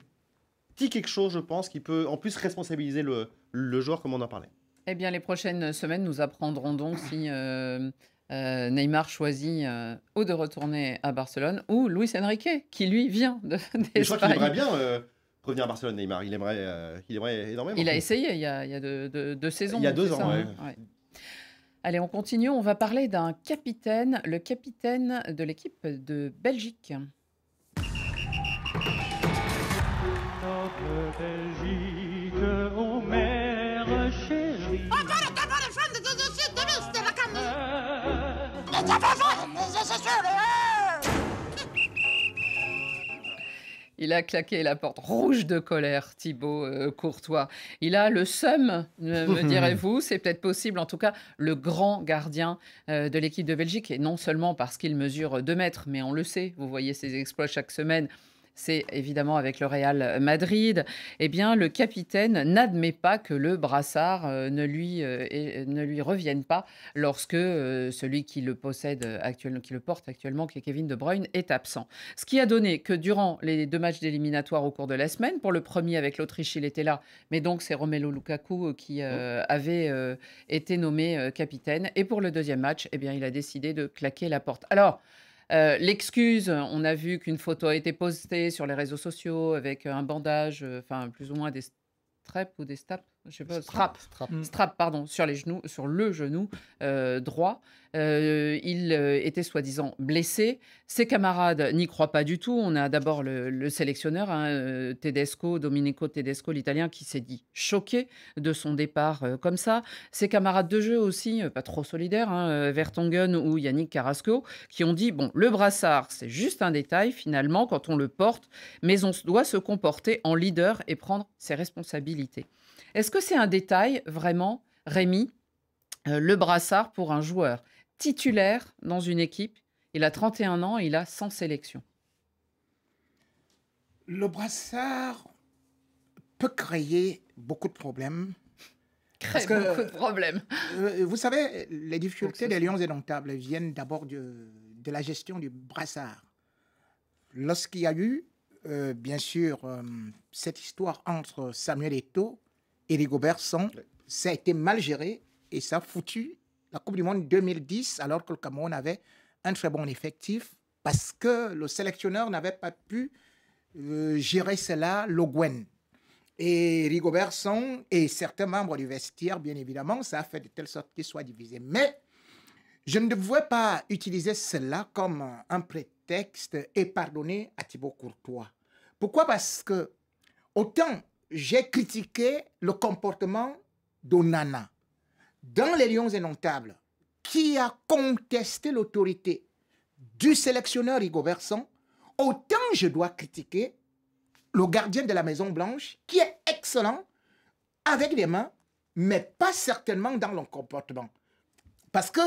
petit quelque chose, je pense, qui peut en plus responsabiliser le joueur comme on en parlait. Eh bien, les prochaines semaines, nous apprendrons donc si Neymar choisit ou de retourner à Barcelone ou Luis Enrique, qui lui vient Et je crois qu'il aimerait d'Espagne. bien revenir à Barcelone, Neymar. Il aimerait énormément. Il a essayé il y a deux saisons. Il y a 2 c'est ans, ça, ouais. hein Ouais. Allez, on continue. On va parler d'un capitaine, le capitaine de l'équipe de Belgique. Notre Belgique, ô mère chérie. Il a claqué la porte rouge de colère, Thibaut Courtois. Il a le seum, me direz-vous. C'est peut-être possible, en tout cas, le grand gardien de l'équipe de Belgique. Et non seulement parce qu'il mesure 2 mètres, mais on le sait, vous voyez ses exploits chaque semaine. C'est évidemment avec le Real Madrid. Eh bien, le capitaine n'admet pas que le brassard ne lui revienne pas lorsque celui qui le possède actuellement, qui le porte actuellement, qui est Kevin De Bruyne, est absent. Ce qui a donné que durant les 2 matchs d'éliminatoire au cours de la semaine, pour le premier avec l'Autriche, il était là, mais donc c'est Romelu Lukaku qui avait été nommé capitaine. Et pour le deuxième match, eh bien, il a décidé de claquer la porte. Alors, l'excuse, on a vu qu'une photo a été postée sur les réseaux sociaux avec un bandage, enfin plus ou moins des straps ou des straps, je sais pas, strap, pardon, sur les genoux, sur le genou droit. Il était soi-disant blessé. Ses camarades n'y croient pas du tout. On a d'abord le sélectionneur, hein, Domenico Tedesco, l'Italien, qui s'est dit choqué de son départ comme ça. Ses camarades de jeu aussi, pas trop solidaires, hein, Vertonghen ou Yannick Carrasco, qui ont dit, bon, le brassard, c'est juste un détail finalement quand on le porte, mais on doit se comporter en leader et prendre ses responsabilités. Est-ce que c'est un détail, vraiment, Rémi, le brassard pour un joueur titulaire dans une équipe? Il a 31 ans, il a 100 sélections. Le brassard peut créer beaucoup de problèmes. Crée Parce que, beaucoup de problèmes. Vous savez, les difficultés Faut que des ce Lions indomptables viennent d'abord de la gestion du brassard. Lorsqu'il y a eu, bien sûr, cette histoire entre Samuel Eto'o et Rigobert Song, ça a été mal géré et ça a foutu la Coupe du Monde 2010 alors que le Cameroun avait un très bon effectif parce que le sélectionneur n'avait pas pu gérer cela, Le Guen. Et Rigobert Song et certains membres du vestiaire, bien évidemment, ça a fait de telle sorte qu'ils soient divisés. Mais je ne devrais pas utiliser cela comme un prétexte et pardonner à Thibaut Courtois. Pourquoi? Parce que autant j'ai critiqué le comportement d'Onana dans les Lions indomptables, qui a contesté l'autorité du sélectionneur Rigobert Song, autant je dois critiquer le gardien de la Maison-Blanche, qui est excellent avec les mains, mais pas certainement dans le comportement. Parce que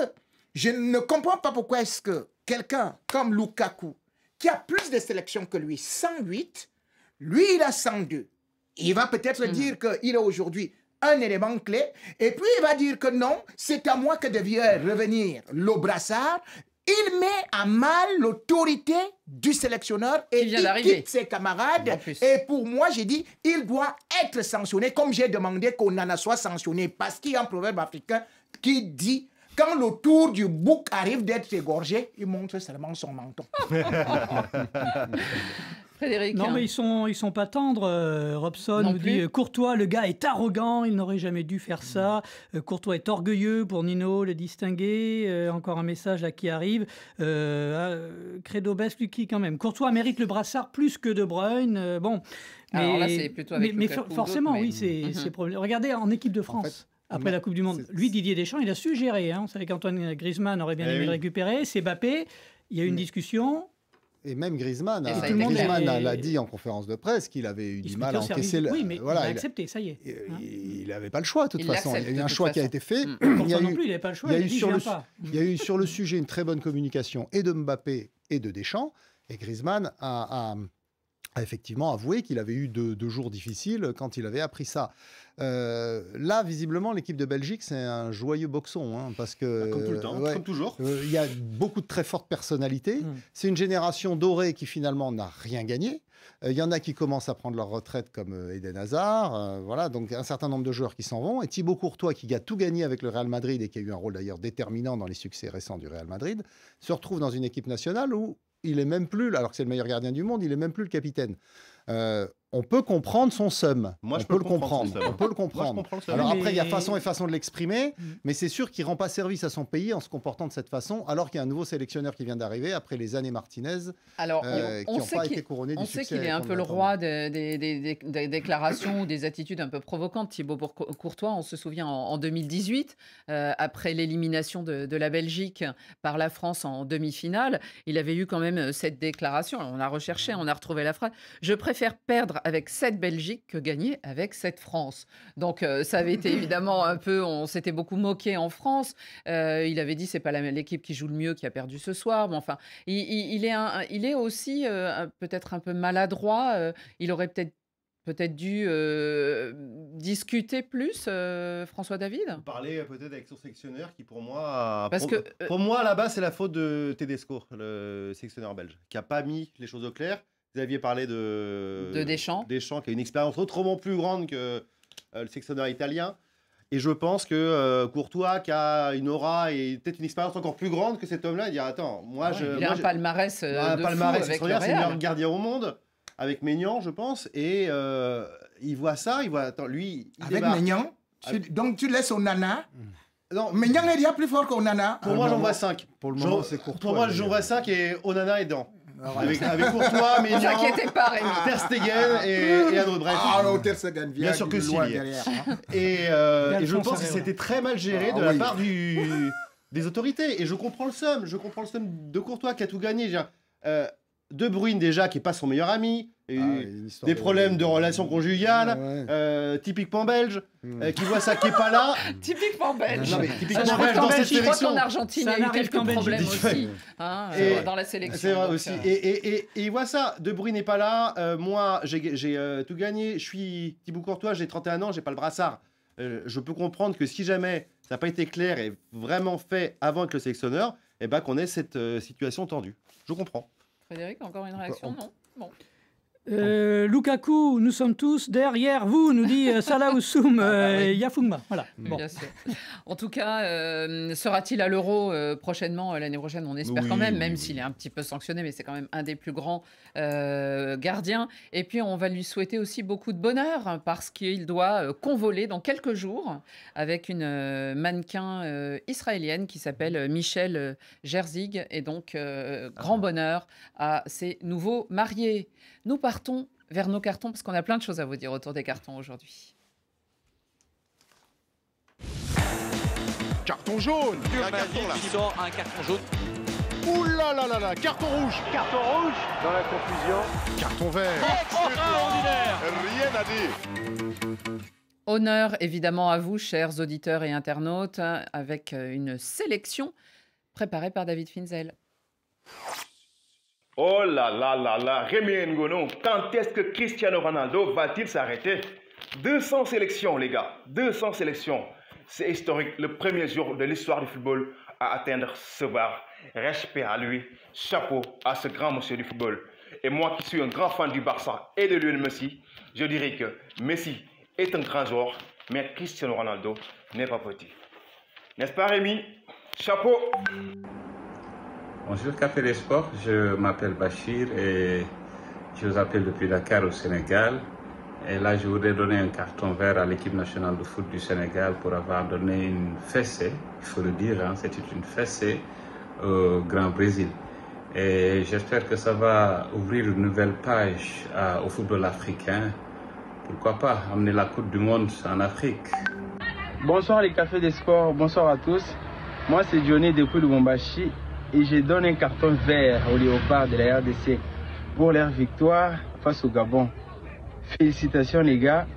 je ne comprends pas pourquoi est-ce que quelqu'un comme Lukaku, qui a plus de sélections que lui, 108, lui il a 102. Il va peut-être dire qu'il est aujourd'hui un élément clé, et puis il va dire que non, c'est à moi que devait revenir le brassard. Il met à mal l'autorité du sélectionneur et il quitte ses camarades. Et pour moi, j'ai dit, il doit être sanctionné, comme j'ai demandé qu'Onana soit sanctionné, parce qu'il y a un proverbe africain qui dit, quand le tour du bouc arrive d'être égorgé, il montre seulement son menton. Frédéric. Non, mais ils sont pas tendres. Robson nous dit Courtois, le gars est arrogant, il n'aurait jamais dû faire ça. Courtois est orgueilleux pour Nino, le distinguer. Encore un message là qui arrive. Credo Best, Lucky quand même. Courtois mérite le brassard plus que De Bruyne. Bon. Alors là, c'est plutôt avec mais forcément, oui, c'est problème. Regardez en équipe de France. En fait, après la Coupe du Monde, lui, Didier Deschamps, il a su gérer. Hein. On savait qu'Antoine Griezmann aurait bien aimé le récupérer. C'est Mbappé. Il y a eu une discussion. Et même Griezmann, Et hein, ça a été Griezmann clair. l'a dit en conférence de presse qu'il avait eu Il du se mal à mettait au service encaisser. du- Oui, mais il a il- accepté, ça y est. hein. il n'avait pas le choix de toute Il façon. Il y a l'accepte, eu de un toute choix qui a façon. été fait. Mm. Il y a Pourtant non eu, plus, il n'avait pas le choix. il y a Il a eu dit, sur je le viens pas. il y a eu sur le sujet une très bonne communication et de Mbappé et de Deschamps. Et Griezmann a effectivement avoué qu'il avait eu deux jours difficiles quand il avait appris ça. Là, visiblement, l'équipe de Belgique, c'est un joyeux boxon. Hein, parce que, Comme tout le temps, ouais, comme toujours. il y a beaucoup de très fortes personnalités. Mm. C'est une génération dorée qui finalement n'a rien gagné. Il y en a qui commencent à prendre leur retraite comme Eden Hazard. Voilà, donc un certain nombre de joueurs qui s'en vont. Et Thibaut Courtois, qui a tout gagné avec le Real Madrid et qui a eu un rôle d'ailleurs déterminant dans les succès récents du Real Madrid, se retrouve dans une équipe nationale où il est même plus, alors que c'est le meilleur gardien du monde, il est même plus le capitaine. On peut comprendre son seum. Moi, on je peut peux le comprendre comprendre. son seum. On peut le Moi, je comprendre. comprends le seum. Alors Oui, après, il y a mais- façon et façon de l'exprimer, Mm. mais c'est sûr qu'il rend pas service à son pays en se comportant de cette façon, alors qu'il y a un nouveau sélectionneur qui vient d'arriver après les années Martinez, Alors, qui on n'ont sait pas qu'il- été couronnés du on sait succès. qu'il est un qu'on peu le attendait. roi des déclarations ou des attitudes un peu provocantes. Thibaut Courtois, on se souvient en 2018, après l'élimination de la Belgique par la France en demi-finale, il avait eu quand même cette déclaration. On a recherché, on a retrouvé la phrase. Je préfère perdre avec cette Belgique que gagner avec cette France. Donc ça avait été évidemment un peu, on s'était beaucoup moqué en France. Il avait dit c'est pas l'équipe qui joue le mieux qui a perdu ce soir. Mais enfin, il est aussi peut-être un peu maladroit. Il aurait peut-être dû discuter plus, François David. Vous parlez peut-être avec son sélectionneur qui, pour moi, Parce que, pour moi là-bas, c'est la faute de Tedesco, le sélectionneur belge, qui n'a pas mis les choses au clair. Vous aviez parlé de Deschamps. Deschamps, qui a une expérience autrement plus grande que le sélectionneur italien. Et je pense que Courtois, qui a une aura et peut-être une expérience encore plus grande que cet homme-là, il dit attends, moi, Il a un palmarès de fou palmarès avec le extraordinaire, c'est le meilleur Real. gardien au monde, avec Maignan, je pense. Et il voit ça, il voit, attends, lui, il Avec débarque. Maignan, donc tu laisses Onana. Non, Maignan est déjà plus fort qu'Onana. pour moi, j'en vois 5. Pour le moment, c'est Courtois. Pour moi, j'en vois 5 et Onana est dedans. Avec Courtois, Ne Maignan, vous inquiétez pas, Rémi. Ter Stegen et un autre. Bref. Ah non, Ter Stegen vient Bien sûr que de si, loin il y est. derrière. Hein. Et je Alphonse pense que Areola. c'était très mal géré Ah de la oui. part des autorités. Et je comprends le seum. Je comprends le seum de Courtois qui a tout gagné. De Bruyne déjà qui est pas son meilleur ami. Et des problèmes de relations conjugales. Typiquement belge. Qui voit ça qui est pas là. Typiquement belge. Non, mais Ça, typiquement je crois belge qu'en dans cette Belgique, je crois sélection. qu'en Argentine, Ça il y a eu n'arrive quelques qu'en Belgique. problèmes Dis- aussi hein, Et- dans la sélection. C'est vrai Donc, aussi. Et il voit ça. De Bruyne n'est pas là. Moi, j'ai tout gagné. Je suis Thibaut Courtois, j'ai 31 ans, j'ai pas le brassard. Je peux comprendre que si jamais ça n'a pas été clair et vraiment fait avant avec le sélectionneur, eh ben, qu'on ait cette situation tendue. Je comprends. Frédéric, encore une réaction Non Bon. Lukaku, nous sommes tous derrière vous, nous dit Salah Oussoum Yafouma. Voilà. Bon. Bien sûr. En tout cas, sera-t-il à l'Euro prochainement, l'année prochaine? On espère Oui, quand même, oui, même oui. s'il est un petit peu sanctionné, mais c'est quand même un des plus grands gardiens. Et puis, on va lui souhaiter aussi beaucoup de bonheur parce qu'il doit convoler dans quelques jours avec une mannequin israélienne qui s'appelle Michelle Gerzig. Et donc, grand bonheur à ses nouveaux mariés. Nous partons vers nos cartons parce qu'on a plein de choses à vous dire autour des cartons aujourd'hui. Carton jaune. Un carton qui sort un carton jaune. Ouh là là là là, carton rouge. Carton rouge dans la confusion. Carton vert. Extraordinaire. Rien à dire. Honneur évidemment à vous, chers auditeurs et internautes, avec une sélection préparée par David Finzel. Oh là là là là, Rémi Ngono, quand est-ce que Cristiano Ronaldo va-t-il s'arrêter? 200 sélections, les gars, 200 sélections. C'est historique, le premier jour de l'histoire du football à atteindre ce bar. Respect à lui, chapeau à ce grand monsieur du football. Et moi qui suis un grand fan du Barça et de Lionel Messi, je dirais que Messi est un grand joueur, mais Cristiano Ronaldo n'est pas petit. N'est-ce pas Rémi? Chapeau! Bonjour Café des Sports, je m'appelle Bachir et je vous appelle depuis Dakar au Sénégal. Et là, je voudrais donner un carton vert à l'équipe nationale de foot du Sénégal pour avoir donné une fessée, il faut le dire, hein, c'était une fessée au Grand Brésil. Et j'espère que ça va ouvrir une nouvelle page au football africain. Pourquoi pas amener la Coupe du Monde en Afrique. Bonsoir les Cafés des Sports, bonsoir à tous. Moi c'est Johnny depuis Lubumbashi. et je donne un carton vert aux Léopards de la RDC pour leur victoire face au Gabon. Félicitations les gars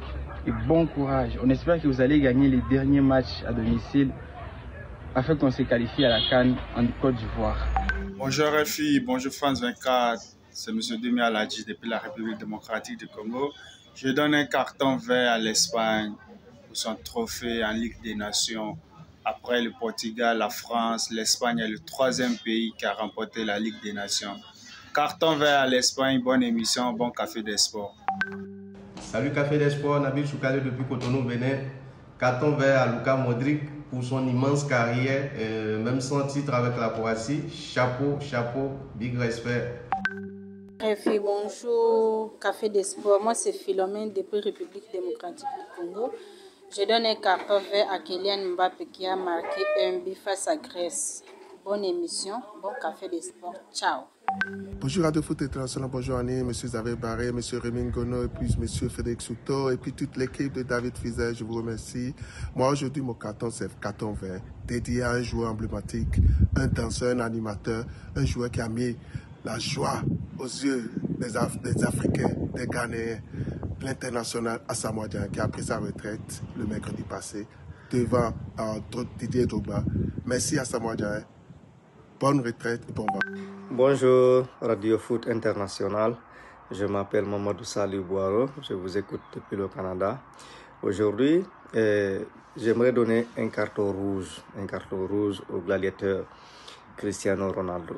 et bon courage. On espère que vous allez gagner les derniers matchs à domicile afin qu'on se qualifie à la CAN en Côte d'Ivoire. Bonjour RFI, bonjour France 24, c'est M. Demi Aladji depuis la République démocratique du Congo. Je donne un carton vert à l'Espagne pour son trophée en Ligue des Nations. Après le Portugal, la France, l'Espagne est le 3e pays qui a remporté la Ligue des Nations. Carton vert à l'Espagne, bonne émission, bon café des sports. Salut Café des Sports, Nabil Choukale depuis Cotonou, Bénin. Carton vert à Luka Modric pour son immense carrière, même sans titre avec la Croatie. Chapeau, chapeau, big respect. Bonjour, Café des Sports. Moi, c'est Philomène depuis République démocratique du Congo. Je donne un carton vert à Kylian Mbappé qui a marqué un but face à Grèce. Bonne émission, bon Café des Sports. Ciao. Bonjour Radio Foot International, bonjour Annie, M. Xavier Barré, M. Rémi Ngono et puis M. Frédéric Souto et puis toute l'équipe de David Fizer, je vous remercie. Moi aujourd'hui mon carton c'est carton vert, dédié à un joueur emblématique, un danseur, un animateur, un joueur qui a mis la joie aux yeux des Africains, des Ghanéens, l'international Asamoah Gyan qui a pris sa retraite le mercredi passé devant Didier Drogba. Merci Asamoah Gyan. Bonne retraite et bon vent. Bonjour Radio Foot International, je m'appelle Mamadou Salih Boiro, je vous écoute depuis le Canada. Aujourd'hui, j'aimerais donner un carton rouge au gladiateur Cristiano Ronaldo.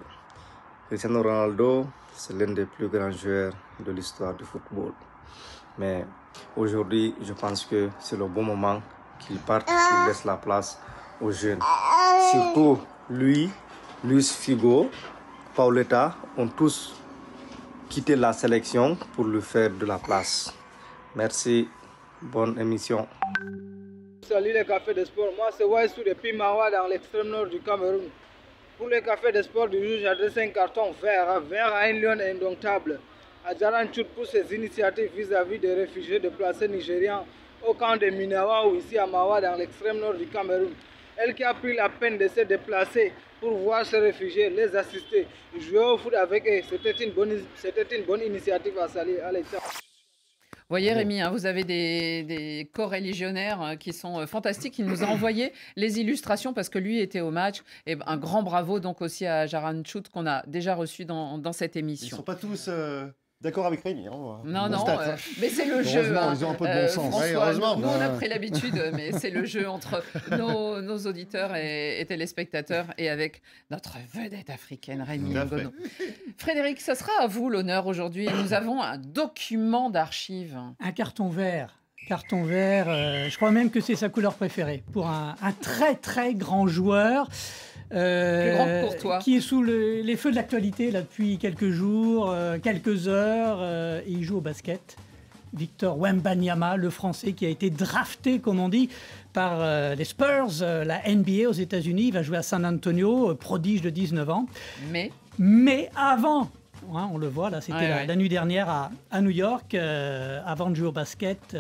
Cristiano Ronaldo, c'est l'un des plus grands joueurs de l'histoire du football. Mais aujourd'hui, je pense que c'est le bon moment qu'il parte, qu'il laisse la place aux jeunes. Surtout lui, Luis Figo, Pauletta ont tous quitté la sélection pour lui faire de la place. Merci, bonne émission. Salut les cafés de sport, moi c'est Waïsou depuis Mawa dans l'extrême nord du Cameroun. Pour les cafés de sport du jour, j'adresse un carton vert à un lion indomptable. À Jaran Tchout pour ses initiatives vis-à-vis des réfugiés déplacés nigérians au camp de Minawa ou ici à Mawa dans l'extrême nord du Cameroun. Elle qui a pris la peine de se déplacer pour voir ces réfugiés, les assister, jouer au foot avec eux. C'était une bonne initiative à saluer. Allez, ciao. Vous voyez Rémi, hein, vous avez des co-religionnaires qui sont fantastiques. Il nous a envoyé les illustrations parce que lui était au match. Et un grand bravo donc aussi à Jaran Tchout qu'on a déjà reçu dans cette émission. Ils ne sont pas tous d'accord avec Rémi. Hein, non, mais c'est le jeu. Heureusement, ils ont un peu de bon sens. François, heureusement. Nous, on a pris l'habitude, mais c'est le jeu entre nos auditeurs et téléspectateurs et avec notre vedette africaine, Rémi Ngono. Frédéric, ça sera à vous l'honneur aujourd'hui. Nous avons un document d'archives. Un carton vert. Carton vert, je crois même que c'est sa couleur préférée pour un très très grand joueur. Plus grand que pour toi. Qui est sous les feux de l'actualité là, depuis quelques jours, quelques heures, et il joue au basket. Victor Wembanyama, le Français qui a été drafté, comme on dit, par les Spurs, la NBA aux États-Unis. Il va jouer à San Antonio, prodige de 19 ans. Mais avant, hein, on le voit là, c'était la nuit dernière à New York, avant de jouer au basket,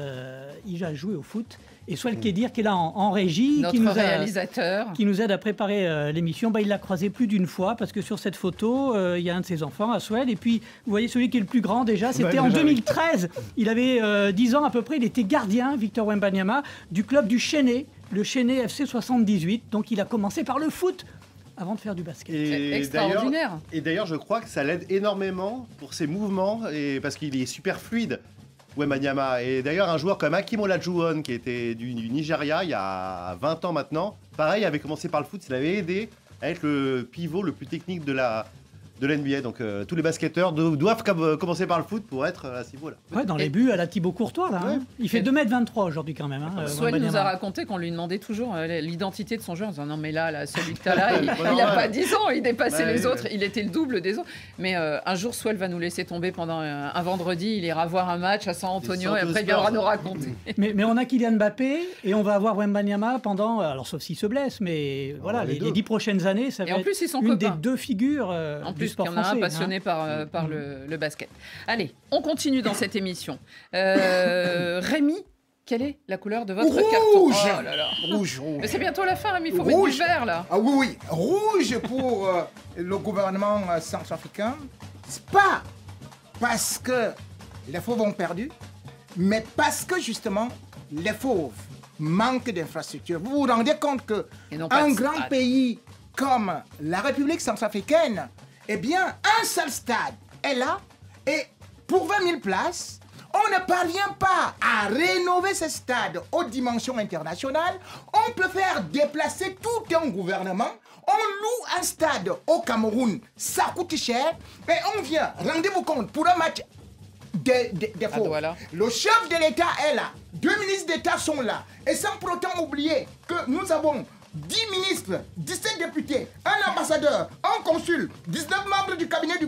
il a joué au foot. Et Soel Kedir qui est là en régie, notre réalisateur, qui nous aide à préparer l'émission, il l'a croisé plus d'une fois parce que sur cette photo, il y a un de ses enfants, Aswell, et puis vous voyez celui qui est le plus grand déjà, c'était en 2013. Il avait 10 ans à peu près, il était gardien, Victor Wembanyama, du club du Chénet, le Chénet FC 78. Donc il a commencé par le foot avant de faire du basket. C'est extraordinaire. Et d'ailleurs, je crois que ça l'aide énormément pour ses mouvements, parce qu'il est super fluide. Wembanyama. Et d'ailleurs, un joueur comme Hakim Olajuwon, qui était du Nigeria il y a 20 ans maintenant, pareil, avait commencé par le foot, ça l'avait aidé à être le pivot le plus technique de l'NBA. Donc tous les basketteurs doivent commencer par le foot pour être à ce niveau-là. Ouais, dans les buts à la Thibaut Courtois, là. Hein. Il fait 2,23 m aujourd'hui quand même. Hein, Soel nous a raconté qu'on lui demandait toujours l'identité de son joueur en disant non mais là celui que tu as là, il n'a pas 10 ans, il dépassait les autres, il était le double des autres. Mais un jour Soel va nous laisser tomber pendant un vendredi, il ira voir un match à San Antonio et après il viendra nous raconter. Mais on a Kylian Mbappé et on va avoir Wembanyama pendant, alors sauf s'il se blesse, mais voilà, les 10 prochaines années, ça va être une des deux figures du sport français. Il y en a un passionné par le basket. Allez, on continue dans cette émission. Rémi, Quelle est la couleur de votre Rouge. carton? Oh là là. Rouge. Mais c'est bientôt la fin, il faut mettre du vert là. Ah oui, oui. Rouge pour le gouvernement centrafricain. C'est pas parce que les fauves ont perdu, mais parce que justement, les fauves manquent d'infrastructures. Vous vous rendez compte qu'un grand pays comme la République centrafricaine, eh bien, un seul stade est là et pour 20 000 places, on ne parvient pas à rénover ce stade aux dimensions internationales. On peut faire déplacer tout un gouvernement. On loue un stade au Cameroun, ça coûte cher. Et on vient, rendez-vous compte, pour un match des faux. Le chef de l'État est là. 2 ministres d'État sont là. Et sans pour autant oublier que nous avons 10 ministres, 17 députés, un ambassadeur, un consul, 19 membres du cabinet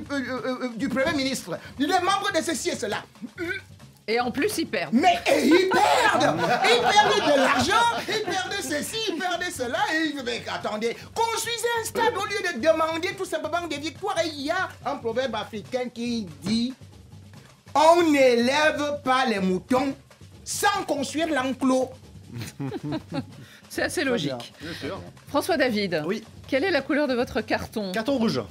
du Premier ministre, les membres de ceci et cela. Et en plus, ils perdent. Mais ils perdent. Ils perdent de l'argent, ils perdent ceci, ils perdent cela. Mais attendez, construisez un stade au lieu de demander tout simplement des victoires. Et il y a un proverbe africain qui dit « On n'élève pas les moutons sans construire l'enclos. » C'est assez logique. François David, quelle est la couleur de votre carton? Carton rouge.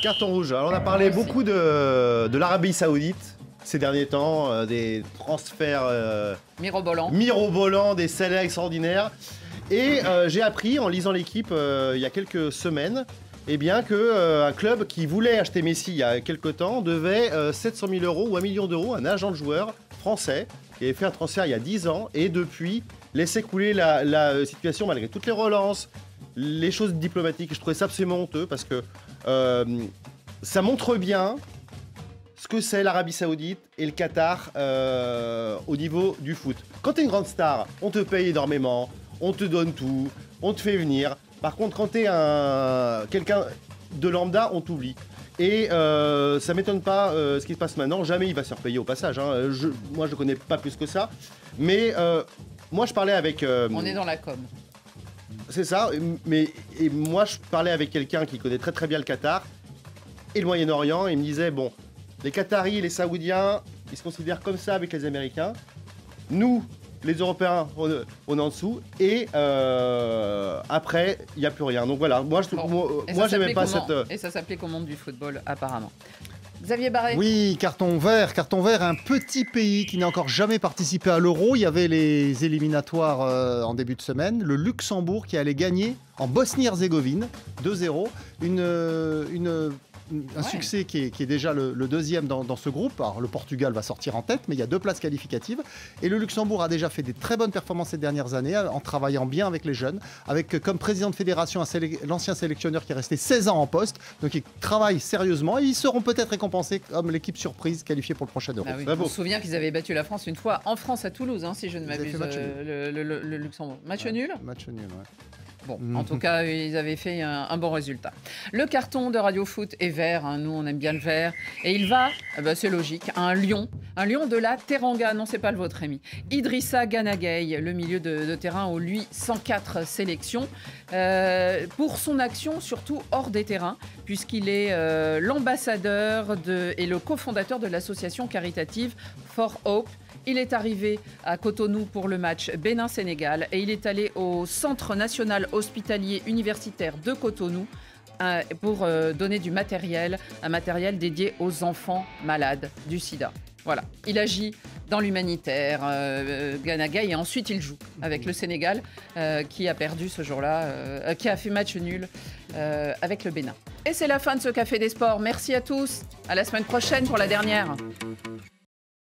Carton rouge. Alors on a parlé beaucoup de l'Arabie Saoudite ces derniers temps, des transferts mirobolants, des salaires extraordinaires. Et j'ai appris en lisant l'équipe il y a quelques semaines qu'un club qui voulait acheter Messi il y a quelques temps devait 700 000 € ou 1 million d'euros à un agent de joueur français qui avait fait un transfert il y a 10 ans et depuis laissait couler la situation malgré toutes les relances, les choses diplomatiques. Je trouvais ça absolument honteux parce que ça montre bien ce que c'est l'Arabie Saoudite et le Qatar au niveau du foot. Quand tu es une grande star, on te paye énormément, on te donne tout, on te fait venir. Par contre, quand tu es quelqu'un de lambda, on t'oublie. Et ça m'étonne pas ce qui se passe maintenant. Jamais il va se repayer au passage. Hein. Moi, je ne connais pas plus que ça. Mais moi, je parlais avec... On est dans la com. C'est ça. Et moi, je parlais avec quelqu'un qui connaît très très bien le Qatar et le Moyen-Orient. Et il me disait, bon, les Qataris et les Saoudiens, ils se considèrent comme ça avec les Américains. Nous, les Européens, on est en dessous. Et après, il n'y a plus rien. Donc voilà, moi, j'aimais pas cette... Et ça s'applique au monde du football, apparemment. Xavier Barré. Oui, carton vert, un petit pays qui n'a encore jamais participé à l'Euro. Il y avait les éliminatoires en début de semaine. Le Luxembourg qui allait gagner en Bosnie-Herzégovine 2-0. Un succès qui est déjà le deuxième dans ce groupe. Alors le Portugal va sortir en tête, mais il y a 2 places qualificatives. Et le Luxembourg a déjà fait des très bonnes performances ces dernières années en travaillant bien avec les jeunes, avec comme président de fédération l'ancien sélectionneur qui est resté 16 ans en poste. Donc ils travaillent sérieusement et ils seront peut-être récompensés comme l'équipe surprise qualifiée pour le prochain Euro. Ah oui. On se souvient qu'ils avaient battu la France une fois en France à Toulouse, hein, si je ne m'abuse, le Luxembourg. Match nul. Match nul, ouais. Bon, en tout cas, ils avaient fait un bon résultat. Le carton de Radio Foot est vert, hein, nous on aime bien le vert. Et il va, c'est logique, à un lion de la Teranga, non c'est pas le vôtre Rémi. Idrissa Gana Gueye, le milieu de terrain où lui 104 sélections. Pour son action, surtout hors des terrains, puisqu'il est l'ambassadeur et le cofondateur de l'association caritative For Hope. Il est arrivé à Cotonou pour le match Bénin-Sénégal et il est allé au Centre national hospitalier universitaire de Cotonou pour donner du matériel, un matériel dédié aux enfants malades du sida. Voilà, il agit dans l'humanitaire, Gana Gueye, et ensuite il joue avec le Sénégal qui a perdu ce jour-là, qui a fait match nul avec le Bénin. Et c'est la fin de ce Café des Sports. Merci à tous, à la semaine prochaine pour la dernière.